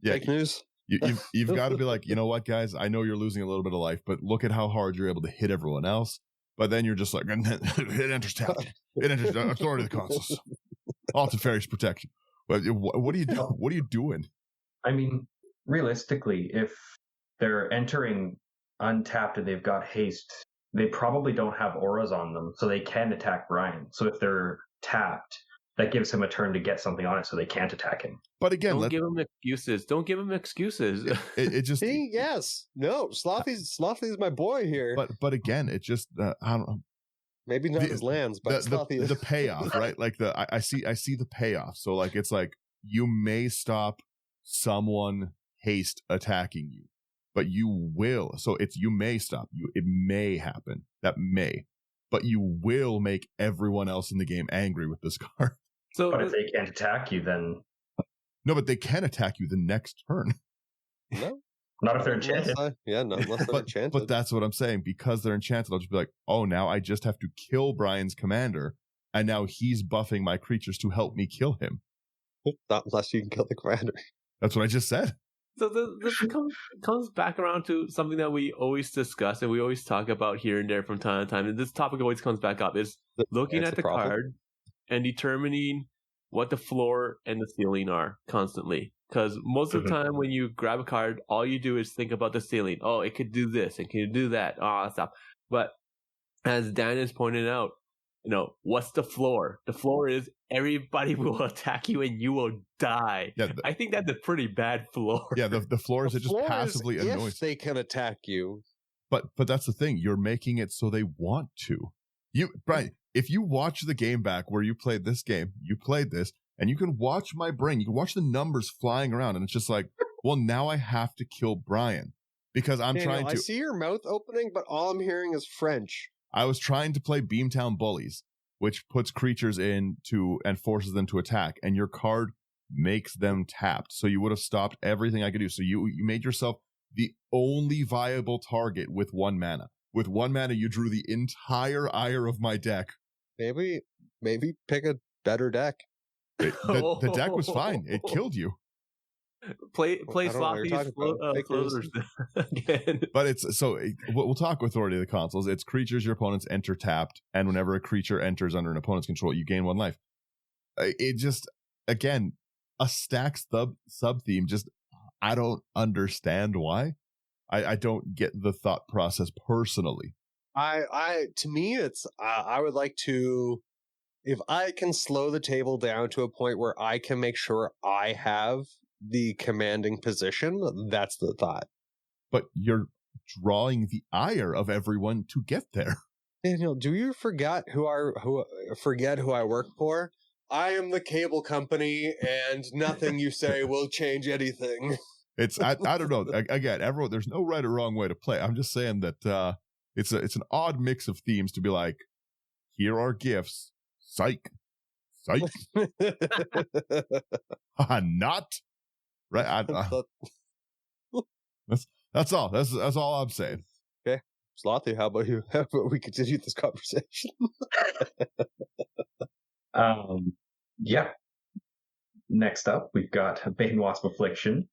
Yeah, Fake news. You've got to be like, you know what, guys? I know you're losing a little bit of life, but look at how hard you're able to hit everyone else. But then you're just like, it enters tapped. It enters authority of the consuls. Alton Ferry's protection. But what are you doing? What are you doing? I mean, realistically, if they're entering untapped and they've got haste, they probably don't have auras on them, so they can attack Brian. So if they're tapped, that gives him a turn to get something on it, so they can't attack him. But again, don't give him excuses. Don't give him excuses. It just yes, no. Slothy's my boy here. But again, it just I don't know. Maybe not his lands, but the payoff, right? Like I see the payoff. So like it's like you may stop someone haste attacking you, but you will. So you may stop you. It may happen. That may, but you will make everyone else in the game angry with this card. So, but if they can't attack you, then no. But they can attack you the next turn. No, not if they're enchanted. Not unless they're enchanted. But that's what I'm saying. Because they're enchanted, I'll just be like, oh, now I just have to kill Brian's commander, and now he's buffing my creatures to help me kill him. Not unless you can kill the commander. That's what I just said. So this comes back around to something that we always discuss and we always talk about here and there from time to time. And this topic always comes back up is looking at the card and determining what the floor and the ceiling are constantly. Because most of the time when you grab a card, all you do is think about the ceiling. Oh, it could do this. It could do that. Oh, stuff. But as Dan is pointing out, what's the floor? The floor is everybody will attack you and you will die. Yeah, I think that's a pretty bad floor. Yeah, the floor is it just passively annoys. If they can attack you. But that's the thing. You're making it so they want to. Brian, if you watch the game back where you played this game, you played this, and you can watch my brain, you can watch the numbers flying around, and it's just like, well, now I have to kill Brian because I'm trying to. I see your mouth opening, but all I'm hearing is French. I was trying to play Beamtown Bullies, which puts creatures into and forces them to attack, and your card makes them tapped. So you would have stopped everything I could do. So you made yourself the only viable target with 1 mana. With 1 mana, you drew the entire ire of my deck. Maybe pick a better deck. The deck was fine. It killed you. Play Slothy's floaters again. But we'll talk authority of the consoles. It's creatures your opponents enter tapped, and whenever a creature enters under an opponent's control, you gain 1 life. It just, again, a stack sub theme. Just I don't understand why. I don't get the thought process personally. To me, it's I would like to. If I can slow the table down to a point where I can make sure I have the commanding position, that's the thought. But you're drawing the ire of everyone to get there. Daniel, do you forget who I work for? I am the cable company, and nothing you say will change anything. I don't know. Again, everyone, there's no right or wrong way to play. I'm just saying that it's an odd mix of themes to be like, here are gifts. Psych. Not right. That's all. That's all I'm saying. Okay, Slothy, how about you? How about we continue this conversation? Yeah. Next up, we've got Bane Wasp Affliction.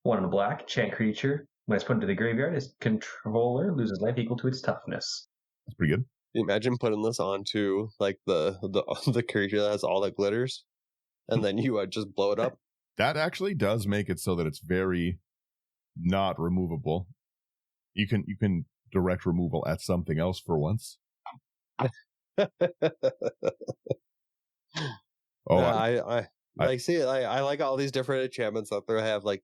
1 in a black, enchant creature. When it's put into the graveyard, its controller loses life equal to its toughness. That's pretty good. Can you imagine putting this onto like the creature that has all that glitters, and then you just blow it up? That actually does make it so that it's very not removable. You can direct removal at something else for once. I like all these different enchantments out there. I have like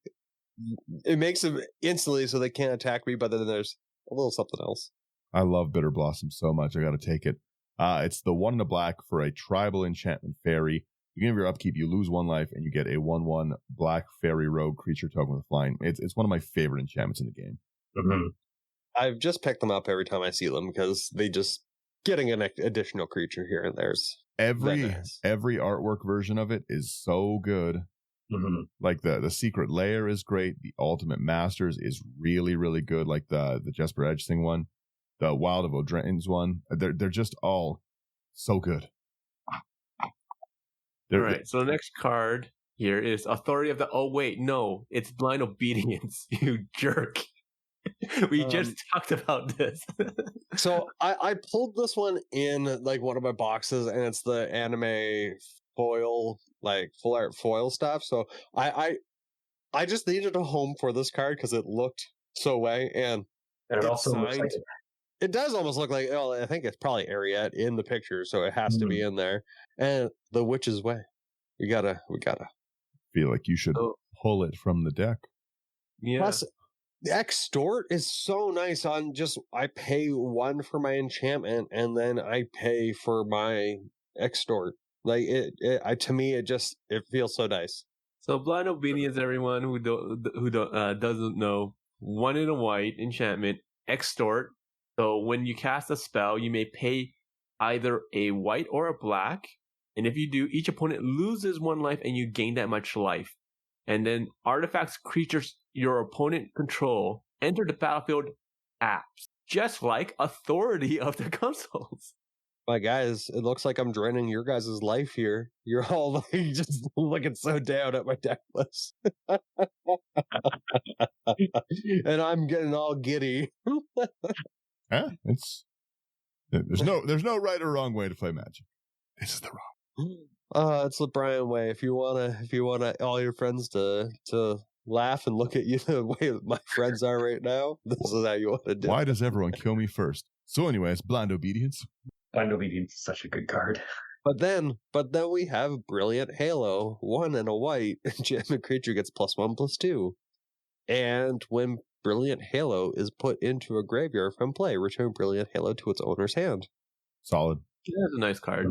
it makes them instantly so they can't attack me, but then there's a little something else. I love Bitter Blossom so much. I got to take it. It's the 1 in a black for a tribal enchantment fairy. Beginning of your upkeep, you lose 1 life, and you get a 1/1 black fairy rogue creature token with flying. It's one of my favorite enchantments in the game. Mm-hmm. I've just picked them up every time I see them because they just getting an additional creature here and there's every artwork version of it is so good. Mm-hmm. Like the Secret Lair is great. The Ultimate Masters is really, really good. Like the Jesper Edge thing one, the Wild of Odrain's one. They're just all so good. All right. So the next card here is Authority of the. Oh wait, no, it's Blind Obedience. You jerk. We just talked about this. So I pulled this one in like one of my boxes, and it's the anime foil, like full art foil stuff. So I just needed a home for this card because it looked so way, and it also looks like it does almost look like. Oh, I think it's probably Eriette in the picture, so it has to be in there. And the Witch's Way. We gotta. Feel like you should pull it from the deck. Yeah. Plus, Extort is so nice on just I pay 1 for my enchantment and then I pay for my Extort. Like to me it feels so nice. So Blind Obedience, everyone who doesn't know, 1 in a white enchantment, Extort. So when you cast a spell, you may pay either a white or a black, and if you do, each opponent loses 1 life and you gain that much life. And then artifacts, creatures your opponent control enter the battlefield apps, just like Authority of the Consoles. My guys, it looks like I'm draining your guys' life here. You're all like just looking so down at my deck list. And I'm getting all giddy. Yeah, there's no right or wrong way to play Magic. This is the wrong. It's the Brian way. If you wanna all your friends to laugh and look at you the way my friends are right now, this is how you want to do. Why does everyone kill me first? So anyways, Blind Obedience. Blind Obedience is such a good card. But then we have Brilliant Halo, 1 and a white. Enchantment creature gets +1/+2. And when Brilliant Halo is put into a graveyard from play, return Brilliant Halo to its owner's hand. Solid. Yeah, that's a nice card.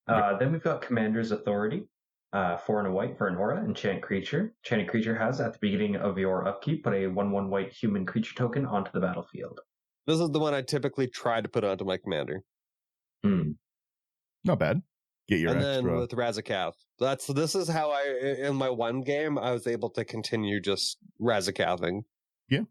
Then we've got Commander's Authority, 4 and a white for an aura, enchant creature. Enchanted creature has, at the beginning of your upkeep, put a 1/1 white human creature token onto the battlefield. This is the one I typically try to put onto my commander. Not bad. Get your and extra. Then with Razakath. This is how in my one game, I was able to continue just Razakathing. Yeah.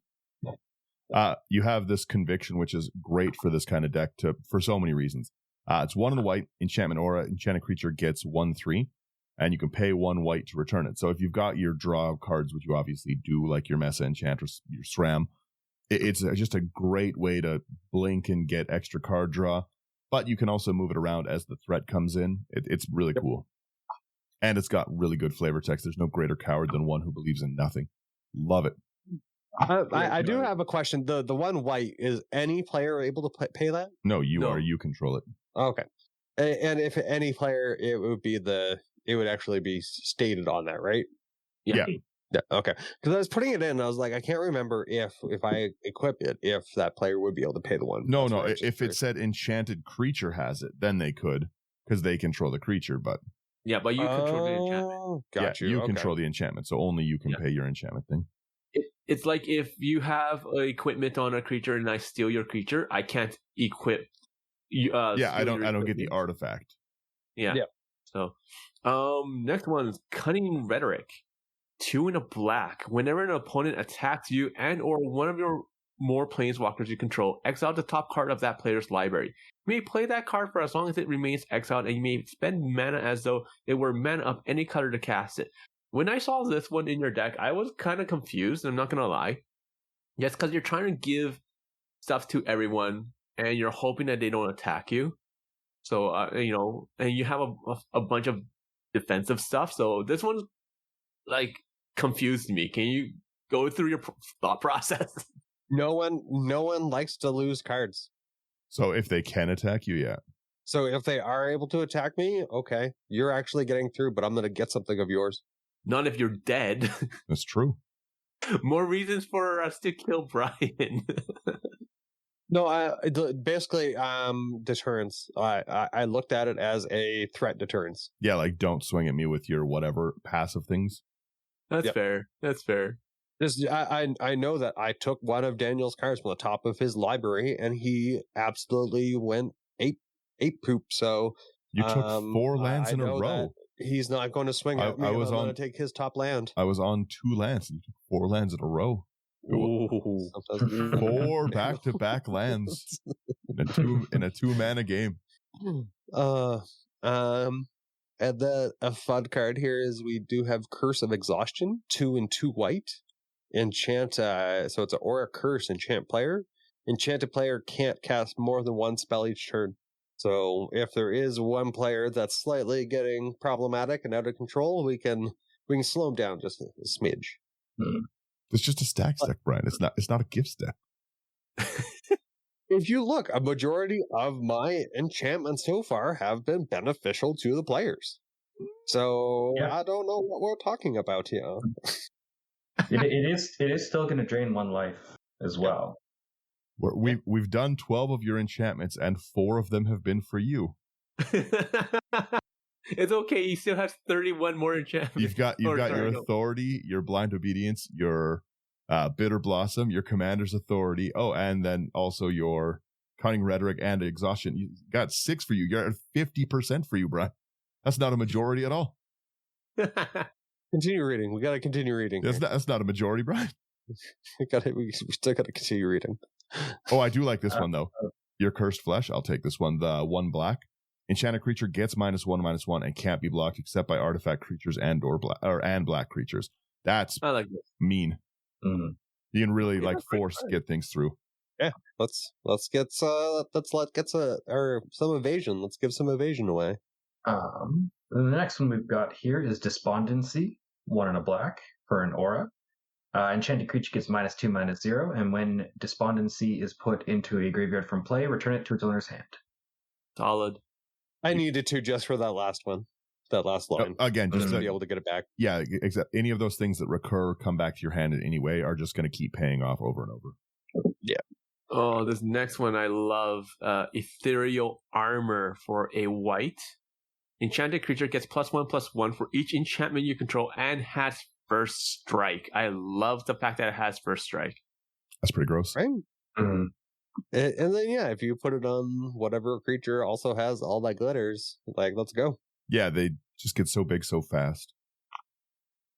You have this conviction, which is great for this kind of deck for so many reasons. It's 1 in the white, enchantment aura, enchanted creature gets 1/3, and you can pay 1 white to return it. So if you've got your draw cards, which you obviously do, like your Mesa Enchantress, your SRAM, it's just a great way to blink and get extra card draw. But you can also move it around as the threat comes in. It's really cool. And it's got really good flavor text. There's no greater coward than one who believes in nothing. Love it. I do have a question. The 1 white, is any player able to pay that? No, you control it. Okay. And if any player, it would actually be stated on that, right? Yeah. Okay. Because I was putting it in, I was like, I can't remember if I equip it, if that player would be able to pay the 1. No. If it said enchanted creature has it, then they could, because they control the creature. But yeah, but you control the enchantment. Got you. You control the enchantment, so only you can pay your enchantment thing. It's like if you have equipment on a creature and I steal your creature, I can't equip. I don't get the artifact. Yeah. So, next one is Cunning Rhetoric. 2 in a black. Whenever an opponent attacks you and or one of your more planeswalkers you control, exile the top card of that player's library. You may play that card for as long as it remains exiled, and you may spend mana as though it were mana of any color to cast it. When I saw this one in your deck, I was kind of confused. I'm not going to lie. Yes, because you're trying to give stuff to everyone, and you're hoping that they don't attack you. So, and you have a bunch of defensive stuff. So this one's, like, confused me. Can you go through your thought process? No one likes to lose cards. So if they can attack you, yeah. So if they are able to attack me, okay, you're actually getting through, but I'm going to get something of yours. Not if you're dead. That's true. More reasons for us to kill Brian. No, basically, deterrence. I looked at it as a threat deterrence. Yeah, like don't swing at me with your whatever passive things. That's fair. That's fair. I know that I took one of Daniel's cards from the top of his library, and he absolutely went ape poop. So you took 4 lands in a row. He's not going to swing at me. I'm going to take his top land. I was on 2 lands. And you took 4 lands in a row. Ooh. 4 back-to-back lands in a 2 mana game. And then a fun card here is we do have Curse of Exhaustion, 2 and 2 white. Enchant, so it's an Aura Curse enchant player. Enchanted player can't cast more than one spell each turn. So if there is one player that's slightly getting problematic and out of control, we can slow him down just a smidge. It's just a stack deck, Brian. It's not a gift deck. If you look, a majority of my enchantments so far have been beneficial to the players. So Yeah. I don't know what we're talking about here. It is still going to drain one life as well. We've done 12 of your enchantments, and 4 of them have been for you. It's okay. He still has 31 more enchantments. You've got your authority, your blind obedience, your bitter blossom, your commander's authority. Oh, and then also your cunning rhetoric and exhaustion. You got 6 for you. You're at 50% for you, Brian. That's not a majority at all. Continue reading. We got to continue reading. That's not a majority, Brian. We still got to continue reading. Oh, I do like this one though. Your cursed flesh. I'll take this one. The 1 black. Enchanted creature gets -1/-1 and can't be blocked except by artifact creatures and black creatures. That's I like this. mean. Mm. You can really get things through. Yeah, let's get some evasion. Let's give some evasion away. The next one we've got here is Despondency, 1 and a black for an aura. Enchanted creature gets -2/-0, and when Despondency is put into a graveyard from play, return it to its owner's hand. Solid. I needed to just for that last one, that last line. Again, just to be able to get it back. Yeah, exactly. Any of those things that recur, come back to your hand in any way, are just going to keep paying off over and over. Yeah. Oh, this next one I love. Ethereal Armor for a white. Enchanted creature gets +1/+1 for each enchantment you control and has first strike. I love the fact that it has first strike. That's pretty gross. Right? Mm-hmm. And then, yeah, if you put it on whatever creature also has all that glitters, let's go. Yeah, they just get so big so fast.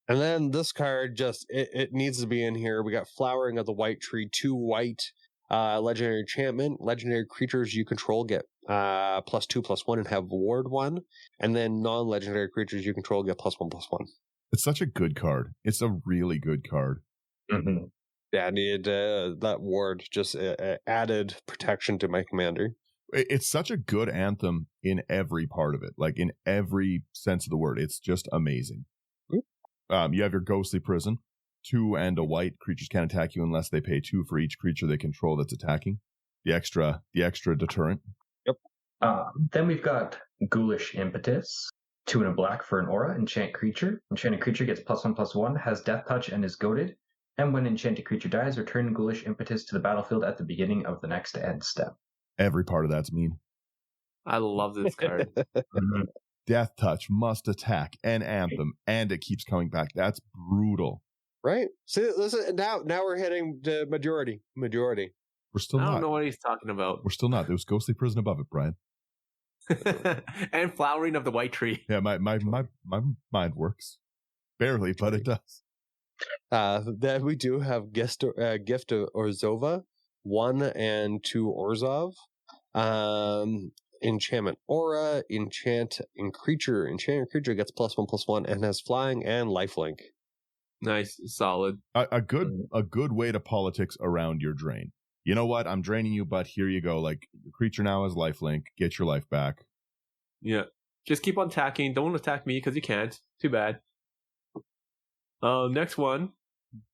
And then this card it needs to be in here. We got Flowering of the White Tree, 2 white, legendary enchantment. Legendary creatures you control get +2/+1 and have ward 1. And then non-legendary creatures you control get +1/+1. It's such a good card. It's a really good card. Mm-hmm. Yeah, I needed that ward, just added protection to my commander. It's such a good anthem in every part of it, in every sense of the word. It's just amazing. You have your Ghostly Prison, 2 and a white. Creatures can't attack you unless they pay 2 for each creature they control that's attacking. The extra deterrent. Yep. Then we've got Ghoulish Impetus, 2 and a black for an aura. Enchanted creature gets +1/+1, has death touch, and is goaded. And when enchanted creature dies, return Ghoulish Impetus to the battlefield at the beginning of the next end step. Every part of that's mean. I love this card. Mm-hmm. Death touch, must attack, and anthem, and it keeps coming back. That's brutal. Right? See, listen, now we're hitting the majority. We're still I not. don't know what he's talking about. We're still not. There was Ghostly Prison above it, Brian. And Flowering of the White Tree. Yeah, my mind works. Barely, but it does. Then we do have Gift of Orzhova, 1 and 2 Orzhov. Enchantment Aura, enchanted creature gets +1/+1 and has flying and lifelink. Nice, solid. A good way to politics around your drain. You know what? I'm draining you, but here you go. Your creature now has lifelink. Get your life back. Yeah. Just keep on attacking. Don't attack me because you can't. Too bad. Next one.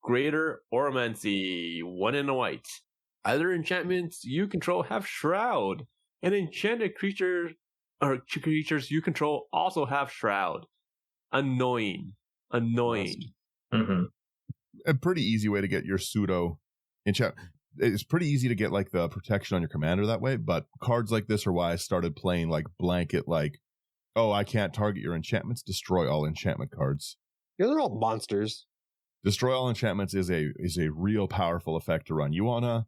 Greater Oromancy, 1 and a white. Other enchantments you control have Shroud. And enchanted creatures you control also have Shroud. Annoying. Mm-hmm. A pretty easy way to get your pseudo enchant. It's pretty easy to get the protection on your commander that way, but cards like this are why I started playing blanket, oh, I can't target your enchantments, destroy all enchantment cards. Yeah, they're all monsters. Destroy all enchantments is a real powerful effect to run. You wanna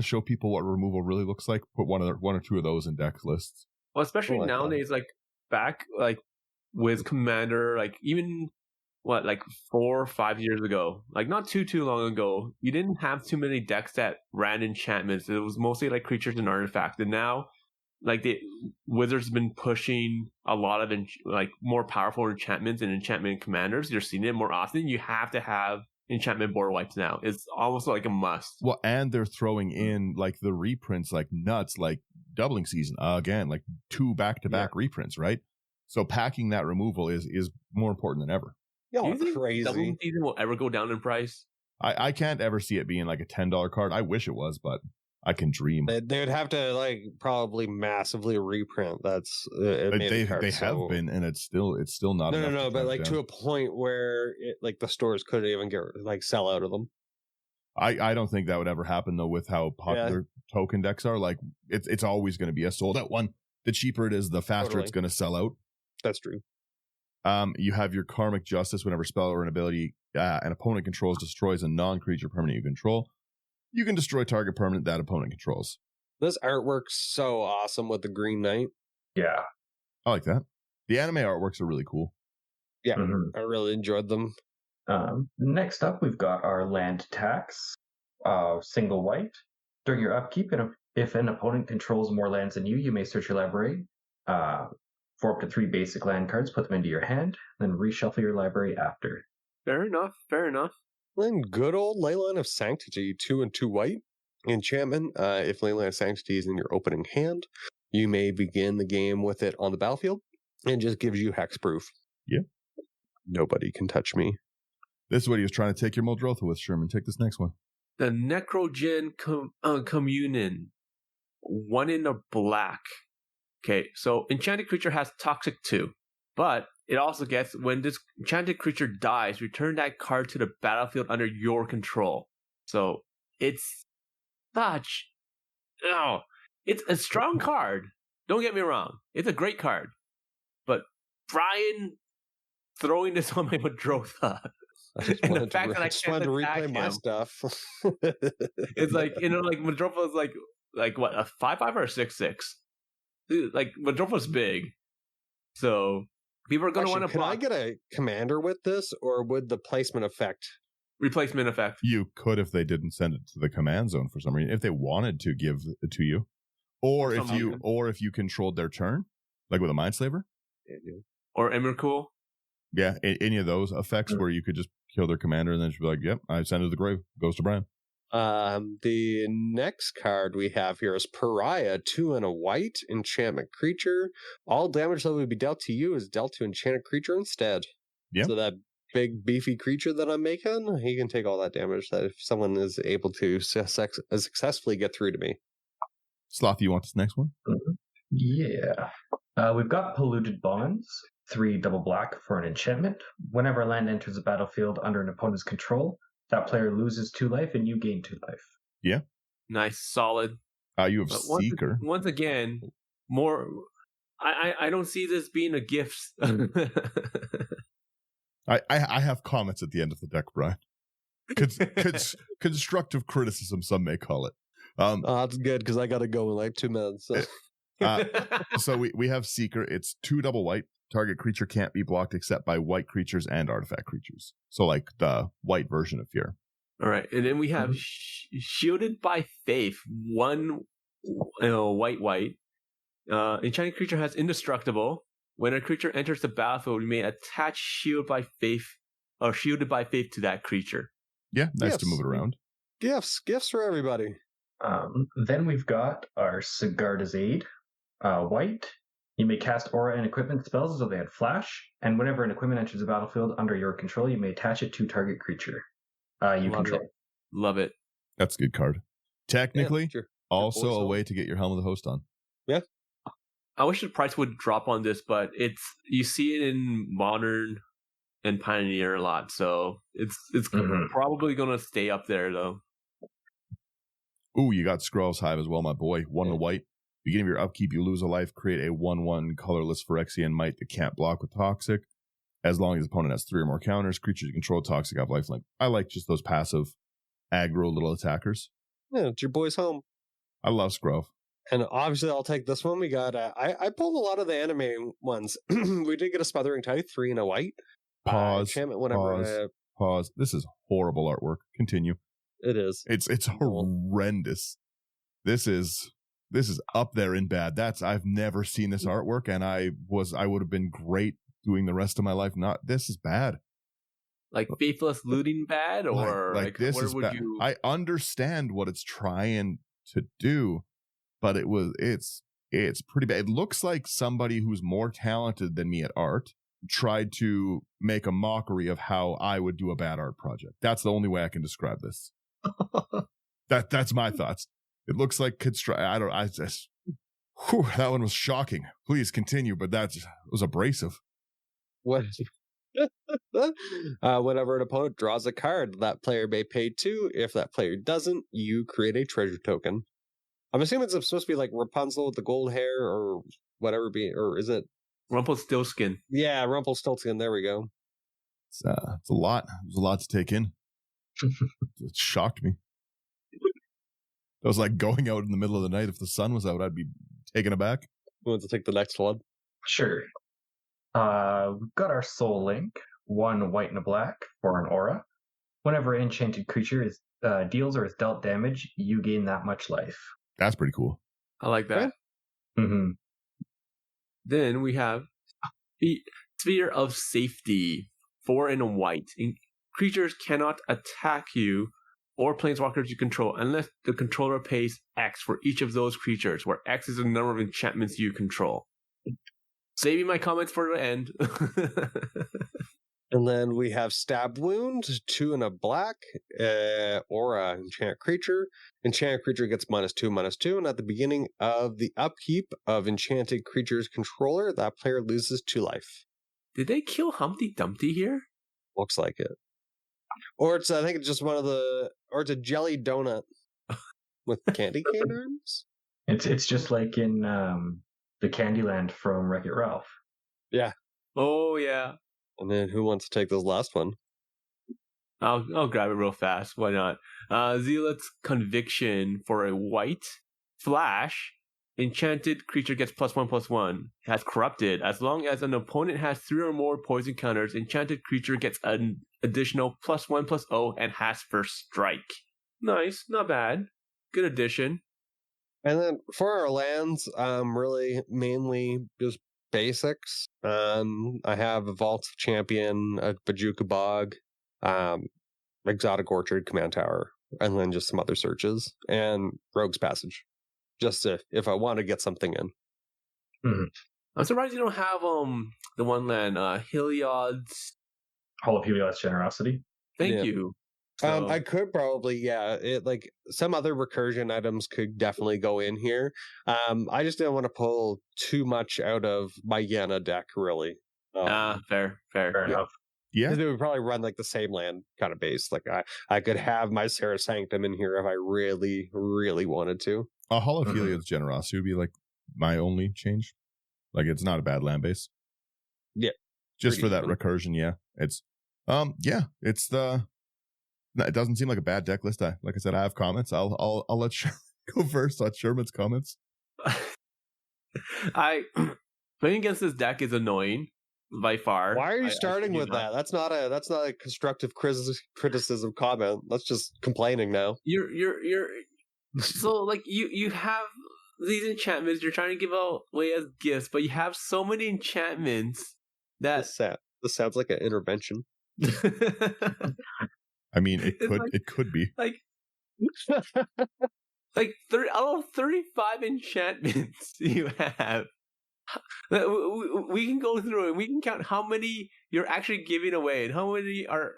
show people what removal really looks like? Put one or two of those in deck lists. Well, especially nowadays, back with Commander, even 4 or 5 years ago, not too long ago, you didn't have too many decks that ran enchantments. It was mostly creatures and artifacts. And now like the Wizards have been pushing a lot of like more powerful enchantments and enchantment commanders. You're seeing it more often. You have to have enchantment board wipes now. It's almost like a must. Well, and they're throwing in like the reprints like nuts, like doubling season again, like 2 back-to-back reprints, right? So packing that removal is more important than ever. Do you think crazy. doubling season will ever go down in price? I can't ever see it being like a $10 card. I wish it was, but I can dream. They would have to like probably massively reprint. That's they have been, and it's still not. No, but like to a point where like the stores couldn't even get like sell out of them. I don't think that would ever happen though, with how popular token decks are. Like it's always going to be a sold out one. The cheaper it is, the faster it's going to sell out. That's true. You have your Karmic Justice. Whenever a spell or an ability an opponent controls destroys a non-creature permanent you control, you can destroy target permanent that opponent controls. This artwork's so awesome with the Green Knight. Yeah. I like that. The anime artworks are really cool. Yeah, I really enjoyed them. Next up, we've got our land tax. Single white. During your upkeep, if an opponent controls more lands than you may search your library for up to 3 basic land cards, put them into your hand, then reshuffle your library after. Fair enough. Then good old Leyline of Sanctity, 2 and 2 white. Enchantment. If Leyline of Sanctity is in your opening hand, you may begin the game with it on the battlefield. It just gives you hexproof. Yeah. Nobody can touch me. This is what he was trying to take your Muldrotha with, Sherman. Take this next one. The Necrogen Communion. 1 in a black. Okay, so enchanted creature has Toxic 2, but it also gets, when this enchanted creature dies, return that card to the battlefield under your control. So it's such... Oh, it's a strong card. Don't get me wrong. It's a great card. But Brian throwing this on my Muldrotha... I just wanted to replay my stuff. It's like, like Muldrotha is like what, a 5/5 or a 6/6? Like Muldrotha's big. So people are going to want to block. Can I get a commander with this, or would the placement affect? Replacement effect. You could if they didn't send it to the command zone for some reason. If they wanted to give it to you. Or if you controlled their turn, like with a Mindslaver. Or Emrakul. Yeah, any of those effects where you could just kill their commander and then just be like, yep, I send it to the grave. Goes to Brian. The next card we have here is Pariah, 2 and a white, enchantment creature. All damage that would be dealt to you is dealt to enchanted creature instead. Yeah. So that big beefy creature that I'm making, he can take all that damage that if someone is able to successfully get through to me. Slothy, you want this next one? Yeah. We've got Polluted Bonds. 3 double black for an enchantment. Whenever a land enters the battlefield under an opponent's control, that player loses 2 life and you gain 2 life. Yeah. Nice, solid. You have Seeker. Once again, more. I don't see this being a gift. I have comments at the end of the deck, Brian. Constructive criticism, some may call it. That's good because I got to go in like 2 minutes. So, so we have Seeker. It's 2 double white. Target creature can't be blocked except by white creatures and artifact creatures. So like the white version of Fear. All right. And then we have Shielded by Faith. 1 white. Enchanted creature has Indestructible. When a creature enters the battlefield, you may attach Shielded by Faith to that creature. Yeah, nice to move it around. Gifts for everybody. Then we've got our Sigarda's Aid. White. You may cast aura and equipment spells as though they had flash, and whenever an equipment enters the battlefield under your control, you may attach it to target creature you control. Love it. That's a good card. Technically, also a way to get your Helm of the Host on. Yeah. I wish the price would drop on this, but you see it in Modern and Pioneer a lot, so it's probably going to stay up there, though. Ooh, you got Skrull's Hive as well, my boy. 1 and white. Beginning of your upkeep, you lose a life. Create a 1/1 colorless Phyrexian Might that can't block with Toxic. As long as the opponent has 3 or more counters, creatures you control Toxic have lifelink. I like just those passive aggro little attackers. Yeah, it's your boy's home. I love Skrull. And obviously, I'll take this one. We got, I pulled a lot of the anime ones. We did get a Smothering Tithe, 3 and a white. Pause. Pause. This is horrible artwork. Continue. It is. It's horrendous. This is this is up there in bad. I've never seen this artwork, and I would have been great doing the rest of my life. This is bad. Like faithless looting bad, or like this where is would bad. you? I understand what it's trying to do, but it's pretty bad. It looks like somebody who's more talented than me at art tried to make a mockery of how I would do a bad art project. That's the only way I can describe this. That's my thoughts. It looks like that one was shocking. Please continue, but that was abrasive. What? Whenever an opponent draws a card, that player may pay 2. If that player doesn't, you create a treasure token. I'm assuming it's supposed to be like Rapunzel with the gold hair or whatever, or is it Rumpelstiltskin? Yeah, Rumpelstiltskin. There we go. It's a lot. It was a lot to take in. It shocked me. It was like going out in the middle of the night. If the sun was out, I'd be taken aback. Who wants to take the next one? Sure. We've got our Soul Link, 1 white and a black for an aura. Whenever an enchanted creature deals or is dealt damage, you gain that much life. That's pretty cool. I like that. Mm-hmm. Then we have Sphere of Safety, 4 and a white. Creatures cannot attack you or planeswalkers you control unless the controller pays X for each of those creatures, where X is the number of enchantments you control. Saving my comments for the end. And then we have Stab Wound, 2 and a black, aura, enchant creature. Enchanted creature gets -2/-2, and at the beginning of the upkeep of enchanted creature's controller, that player loses 2 life. Did they kill Humpty Dumpty here? Looks like it. Or I think it's just or it's a jelly donut with candy cane arms. It's just like in the Candyland from Wreck-It Ralph. Yeah. Oh yeah. And then who wants to take this last one? I'll grab it real fast. Why not? Zealot's Conviction for a white flash. Enchanted creature gets +1/+1. Has corrupted. As long as an opponent has 3 or more poison counters, enchanted creature gets an additional +1/+0 and has first strike. Nice, not bad. Good addition. And then for our lands, really mainly just basics. I have a Vault Champion, a Bajuka Bog, Exotic Orchard, Command Tower, and then just some other searches and Rogue's Passage. Just if I want to get something in. Mm-hmm. I'm surprised you don't have the one land, Heliod's Hall of Heliod's Generosity. Thank you. So, I could probably, it like some other recursion items could definitely go in here. I just didn't want to pull too much out of my Yana deck, really. fair enough. Yeah, it would probably run like the same land kind of base. Like I could have my Sarah Sanctum in here if I really, really wanted to. A Hall of Heliod's Generosity would be like my only change. Like it's not a bad land base. Yeah, just for that recursion. Yeah, it's it's the. It doesn't seem like a bad deck list. Like I said, I have comments. I'll let Sherman go first on Sherman's comments. Playing against this deck is annoying by far. Why are you starting with that? That's not a constructive criticism comment. That's just complaining now. You're so like you have these enchantments you're trying to give away as gifts, but you have so many enchantments that this sounds like an intervention. I mean, it could be like 35 enchantments you have. We can go through and we can count how many you're actually giving away and how many are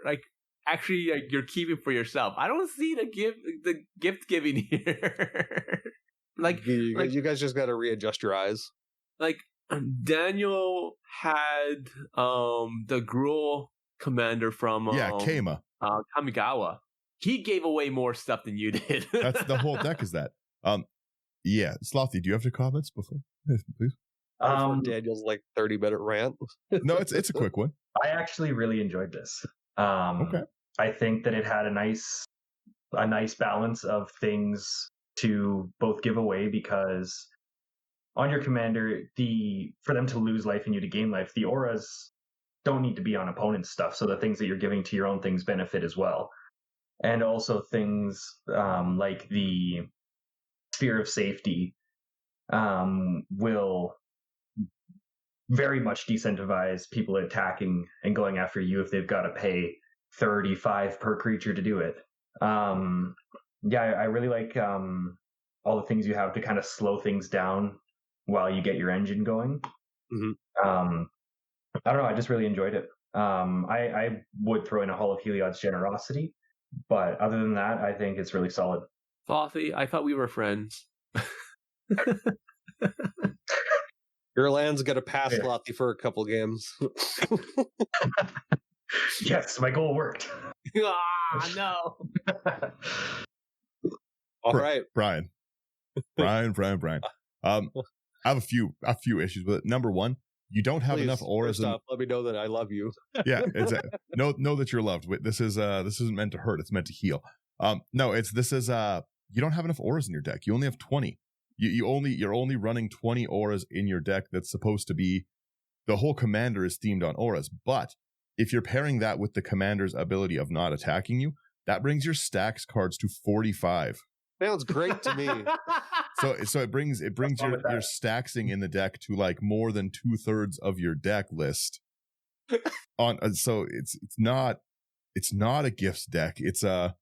you're keeping for yourself. I don't see the gift giving here. You guys just got to readjust your eyes. Like Daniel had the Gruul commander from Kama. Kamigawa. He gave away more stuff than you did. That's the whole deck is that. Slothy, do you have any comments before? Please. Daniel's like 30-minute rant. No, it's a quick one. I actually really enjoyed this. Okay. I think that it had a nice balance of things to both give away, because on your commander, for them to lose life and you to gain life, the auras don't need to be on opponent's stuff, so the things that you're giving to your own things benefit as well. And also things like the Sphere of Safety will very much decentivize people attacking and going after you if they've got to pay 35 per creature to do it. I really like all the things you have to kind of slow things down while you get your engine going. Mm-hmm. I don't know. I just really enjoyed it. I would throw in a Hall of Heliod's Generosity, but other than that, I think it's really solid. Slothy, I thought we were friends. Your land's gonna pass Slothy for a couple games. Yes, my goal worked. No. All right, Brian. I have a few issues with it. Number one, you don't have enough auras. First off, let me know that I love you. Yeah, know that you're loved. This isn't meant to hurt. It's meant to heal. You don't have enough auras in your deck. You only have 20. You're only running 20 auras in your deck. That's supposed to be, the whole commander is themed on auras. But if you're pairing that with the commander's ability of not attacking you, that brings your stacks cards to 45. Sounds great to me. So it brings your stacksing in the deck to like more than 2/3 of your deck list. So it's not a gifts deck. It's a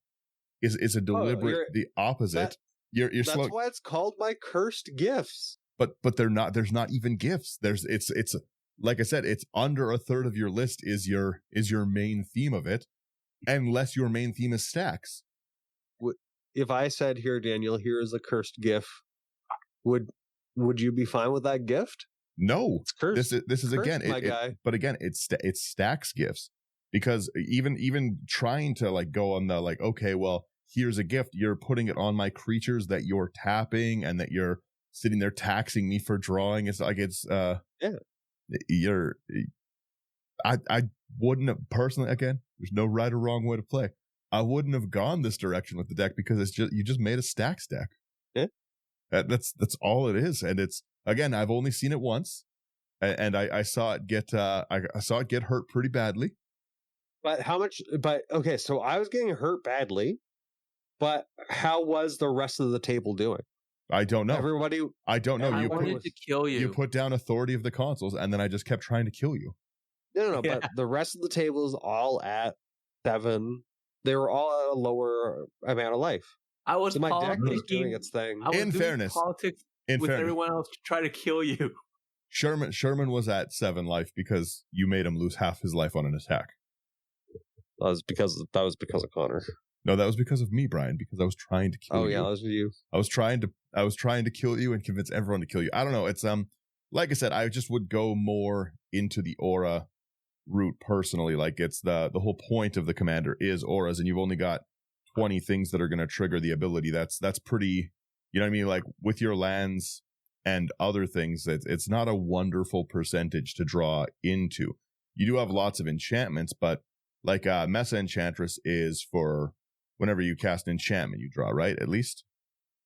deliberate the opposite. That's why it's called my cursed gifts. But they're not. There's not even gifts. It's like I said. It's under 1/3 of your list is your main theme of it, unless your main theme is stacks. If I said, "Here, Daniel, here is a cursed gift," would you be fine with that gift? No, it's cursed. This is cursed, again, my guy. But again, it's stacks gifts, because even trying to like go on the like, okay, well, here's a gift. You're putting it on my creatures that you're tapping and that you're sitting there taxing me for drawing. It's like I wouldn't have, personally, again, there's no right or wrong way to play. I wouldn't have gone this direction with the deck because you just made a stacks deck. Yeah. That's all it is. And it's, again, I've only seen it once, and I saw it get hurt pretty badly. But how much? But okay, so I was getting hurt badly, but how was the rest of the table doing? I don't know. I don't know. I wanted to kill you. You put down authority of the consoles, and then I just kept trying to kill you. No. Yeah. But the rest of the table is all at 7. They were all at a lower amount of life. I was so my deck was doing its thing. In fairness, politics with everyone else to try to kill you. Sherman was at 7 life because you made him lose half his life on an attack. That was because of Connor. No, that was because of me, Brian. Because I was trying to kill you. Oh yeah, that was you. I was trying to kill you and convince everyone to kill you. I don't know. It's like I said, I just would go more into the aura route personally. Like, it's the whole point of the commander is auras, and you've only got 20 things that are going to trigger the ability. That's pretty, you know what I mean? Like, with your lands and other things, it's not a wonderful percentage to draw into. You do have lots of enchantments, but like Mesa Enchantress is for whenever you cast an enchantment, you draw, right? At least.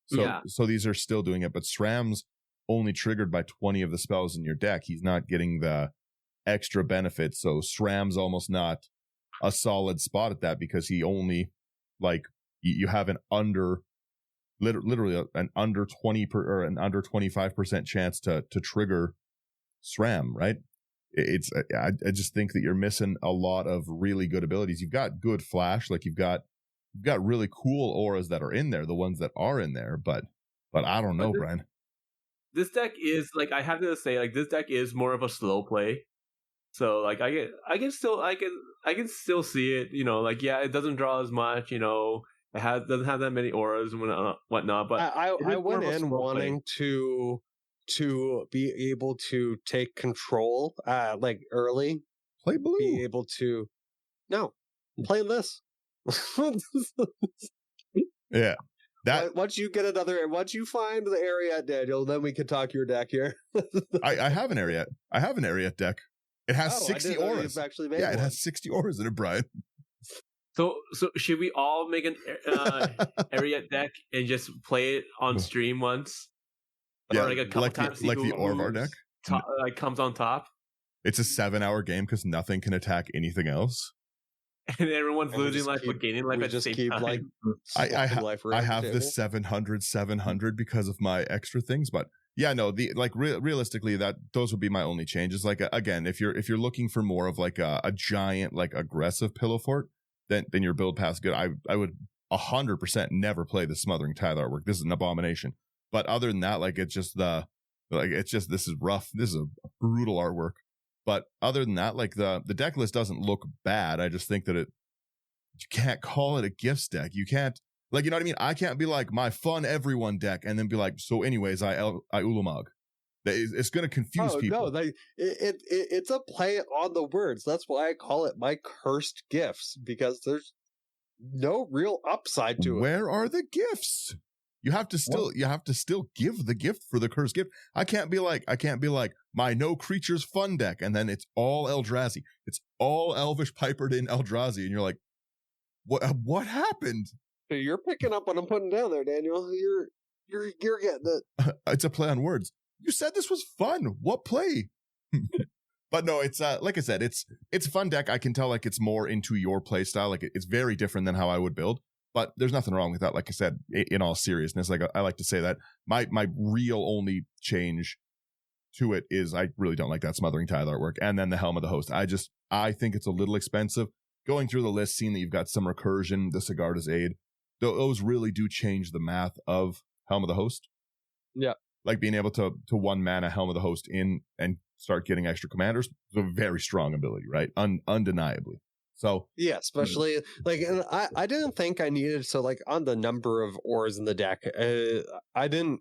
So these are still doing it, but SRAM's only triggered by 20 of the spells in your deck. He's not getting the extra benefits, so SRAM's almost not a solid spot at that, because he only, like, you have an literally an under 20 or an under 25% chance to trigger SRAM, right? I just think that you're missing a lot of really good abilities. You've got good flash, like you've got really cool auras that are in there, the ones that are in there, but I don't know, Brian. This deck is, like, I have to say, like, this deck is more of a slow play. So, like, I can still see it, you know, like, yeah, it doesn't draw as much, you know, it doesn't have that many auras and whatnot, but I went in wanting to be able to take control, like, early. Play blue. Be able to play this. Yeah. Once you find the Eriette, Daniel, then we can talk your deck here. I have an Eriette. I have an Eriette deck. It has 60 auras. It has 60 auras in it, Brian. So should we all make an Eriette deck and just play it on stream once? Yeah, or like a couple times. Like the Orvar deck? Like comes on top? It's a 7-hour game because nothing can attack anything else. And everyone's losing life but gaining life at the same time. I have the 700 because of my extra things, but Yeah, no, realistically, those would be my only changes. Like again, if you're looking for more of like a giant like aggressive pillow fort, then your build path's good. I would 100% never play the Smothering Tithe artwork. This is an abomination. But other than that, like this is rough. This is a brutal artwork. But other than that, like the deck list doesn't look bad. I just think that you can't call it a gifts deck. You can't, like, you know what I mean? I can't be like my fun everyone deck and then be like, so anyways, I Ulamog. It's going to confuse people. No, it's a play on the words. That's why I call it my cursed gifts, because there's no real upside to it. Where are the gifts? You have to still give the gift for the cursed gift. I can't be like my no creatures fun deck, and then it's all Eldrazi. It's all Elvish Pipered in Eldrazi, and you're like, what happened? You're picking up what I'm putting down there, Daniel. You're getting it. It's a play on words. You said this was fun. What play? But no, it's like I said, it's a fun deck. I can tell like it's more into your play style. Like it's very different than how I would build. But there's nothing wrong with that. Like I said, in all seriousness, like I like to say that my real only change to it is I really don't like that Smothering Tithe artwork. And then the Helm of the Host. I think it's a little expensive. Going through the list, seeing that you've got some recursion, the Sigarda's Aid, those really do change the math of Helm of the Host. Yeah. Like being able to 1 mana Helm of the Host in and start getting extra commanders is a very strong ability, right? Undeniably. So yeah, especially like, and I didn't think I needed, so like on the number of auras in the deck, I didn't,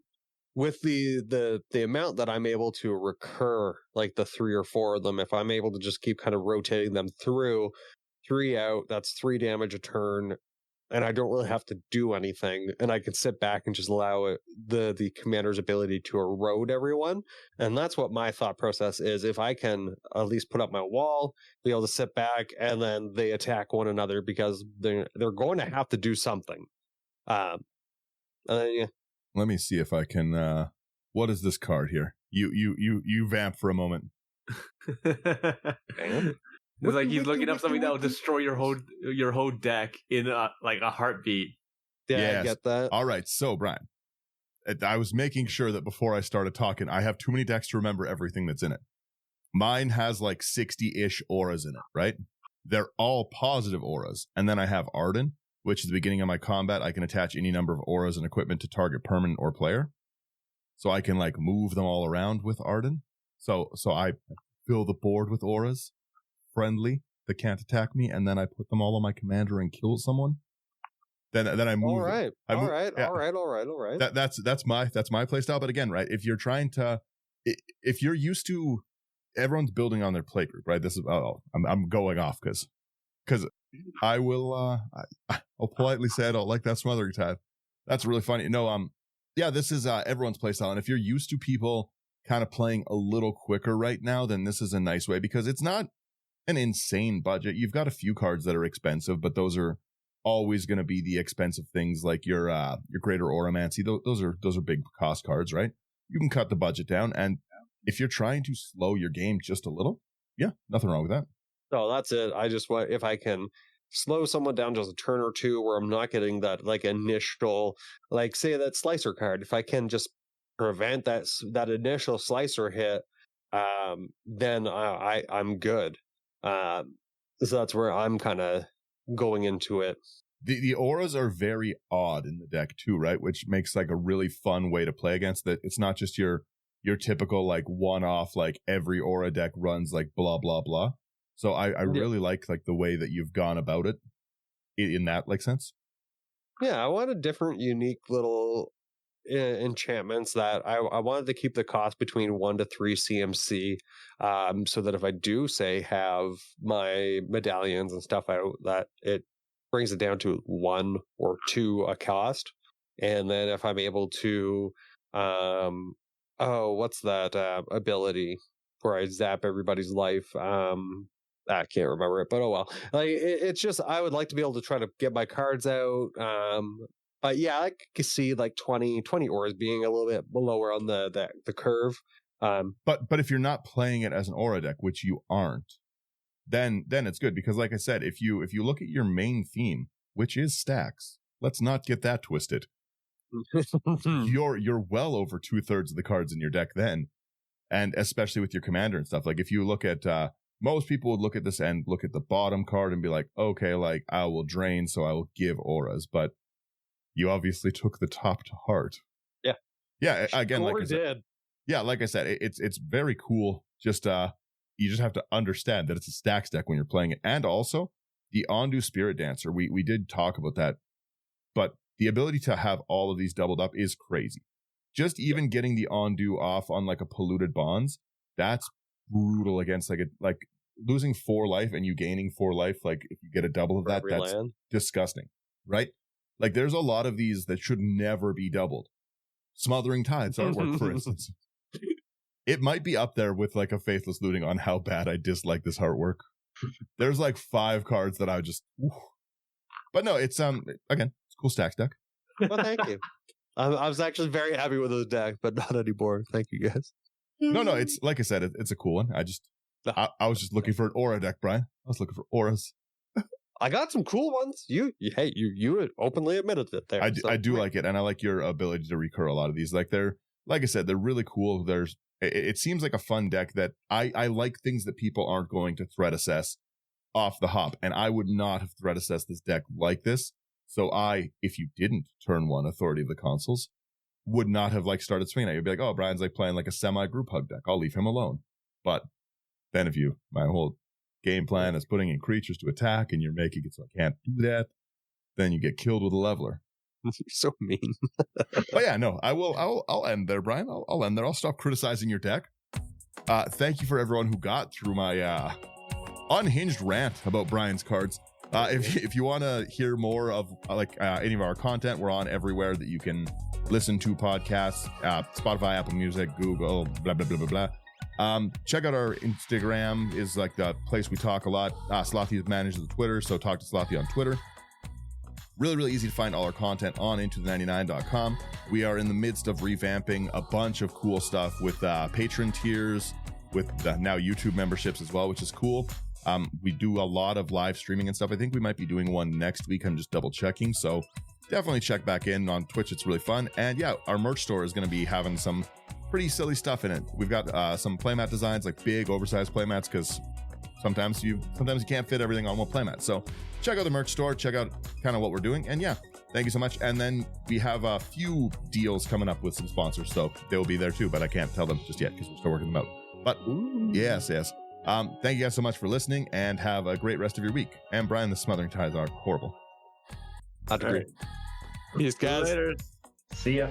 with the amount that I'm able to recur, like the 3 or 4 of them, if I'm able to just keep kind of rotating them through, 3 out, that's 3 damage a turn, and I don't really have to do anything, and I can sit back and just allow the commander's ability to erode everyone. And that's what my thought process is. If I can at least put up my wall, be able to sit back, and then they attack one another, because they're going to have to do something. And then, yeah. Let me see if I can. What is this card here? You vamp for a moment. It's like he's looking up something that will destroy your whole deck in like a heartbeat. Yeah, yes. I get that. All right, so Brian, I was making sure that before I started talking, I have too many decks to remember everything that's in it. Mine has like 60-ish auras in it, right? They're all positive auras. And then I have Arden, which is the beginning of my combat. I can attach any number of auras and equipment to target permanent or player. So I can like move them all around with Arden. So I fill the board with auras. Friendly that can't attack me, and then I put them all on my commander and kill someone. Then I move. All right. That's my play style. But again, right, if you're trying to, if you're used to, everyone's building on their play group, right? This is I'm going off because I will I'll politely say I don't like that Smothering Tithe. That's really funny. No, yeah, this is everyone's play style, and if you're used to people kind of playing a little quicker right now, then this is a nice way, because it's not an insane budget. You've got a few cards that are expensive, but those are always going to be the expensive things, like your Greater Oromancy. Those are big cost cards, right? You can cut the budget down, and if you're trying to slow your game just a little, yeah, nothing wrong with that. No, that's it. I just want, if I can slow someone down just a turn or two where I'm not getting that like initial, like say that slicer card, if I can just prevent that initial slicer hit, then I'm good. So that's where I'm kind of going into it. The auras are very odd in the deck too, right? Which makes like a really fun way to play against that. It's not just your typical like one-off, like every aura deck runs like blah blah blah. So I really like the way that you've gone about it in that like sense. Yeah, I want a different, unique little enchantments that I wanted to keep the cost between 1 to 3 CMC, so that if I do say have my medallions and stuff out, that it brings it down to 1 or 2 a cost. And then if I'm able to what's that ability where I zap everybody's life, I can't remember it, but oh well. Like it's just, I would like to be able to try to get my cards out. But yeah, I could see like 20 auras being a little bit lower on the curve. But if you're not playing it as an aura deck, which you aren't, then it's good, because like I said, if you look at your main theme, which is stacks, let's not get that twisted. you're well over 2/3 of the cards in your deck then. And especially with your commander and stuff. Like if you look at most people would look at this and look at the bottom card and be like, okay, like I will drain, so I will give auras. But you obviously took the top to heart. Yeah. Yeah. Again, Sure like I said, did. yeah, like I said, it's very cool. Just you just have to understand that it's a stacks deck when you're playing it. And also the Ondu Spirit Dancer. We did talk about that, but the ability to have all of these doubled up is crazy. Just even getting the Ondu off on like a polluted bonds, that's brutal against like losing 4 life and you gaining 4 life. Like if you get a double of that, that's disgusting, right? Like there's a lot of these that should never be doubled. Smothering Tides artwork, for instance. It might be up there with like a Faithless Looting on how bad I dislike this artwork. There's like 5 cards that I just, but no, it's again, it's a cool stacks deck. Well, thank you. I was actually very happy with the deck, but not anymore. Thank you, guys. No, it's like I said, it's a cool one. I was just looking for an aura deck, Brian. I was looking for auras. I got some cool ones. You openly admitted it there. I do like it, and I like your ability to recur a lot of these. Like I said, they're really cool. It seems like a fun deck that I like things that people aren't going to threat assess off the hop, and I would not have threat assessed this deck like this. So if you didn't turn 1 Authority of the Consuls, would not have like started swinging at you. You'd be like, oh, Brian's like playing like a semi-group hug deck. I'll leave him alone. But then if my whole game plan is putting in creatures to attack and you're making it so I can't do that, then you get killed with a leveler. You're so mean. But yeah, no, I'll end there, Brian. I'll end there. I'll stop criticizing your deck. Thank you for everyone who got through my unhinged rant about Brian's cards. If you want to hear more of any of our content, we're on everywhere that you can listen to podcasts, Spotify, Apple Music, Google, blah, blah, blah, blah, blah. Check out our Instagram is like the place we talk a lot. Slothy manages the Twitter, so talk to Slothy on Twitter. Really, really easy to find all our content on into99.com. We are in the midst of revamping a bunch of cool stuff with patron tiers, with now YouTube memberships as well, which is cool. We do a lot of live streaming and stuff. I think we might be doing one next week. I'm just double checking. So definitely check back in on Twitch. It's really fun. And yeah, our merch store is going to be having some pretty silly stuff in it. We've got some playmat designs, like big oversized playmats, because sometimes you can't fit everything on one playmat. So check out the merch store, check out kind of what we're doing. And yeah, thank you so much. And then we have a few deals coming up with some sponsors. So they'll be there too, but I can't tell them just yet because we're still working them out. But yes. Thank you guys so much for listening and have a great rest of your week. And Brian, the Smothering Tides are horrible. I'd agree. Peace, guys. Later. See ya.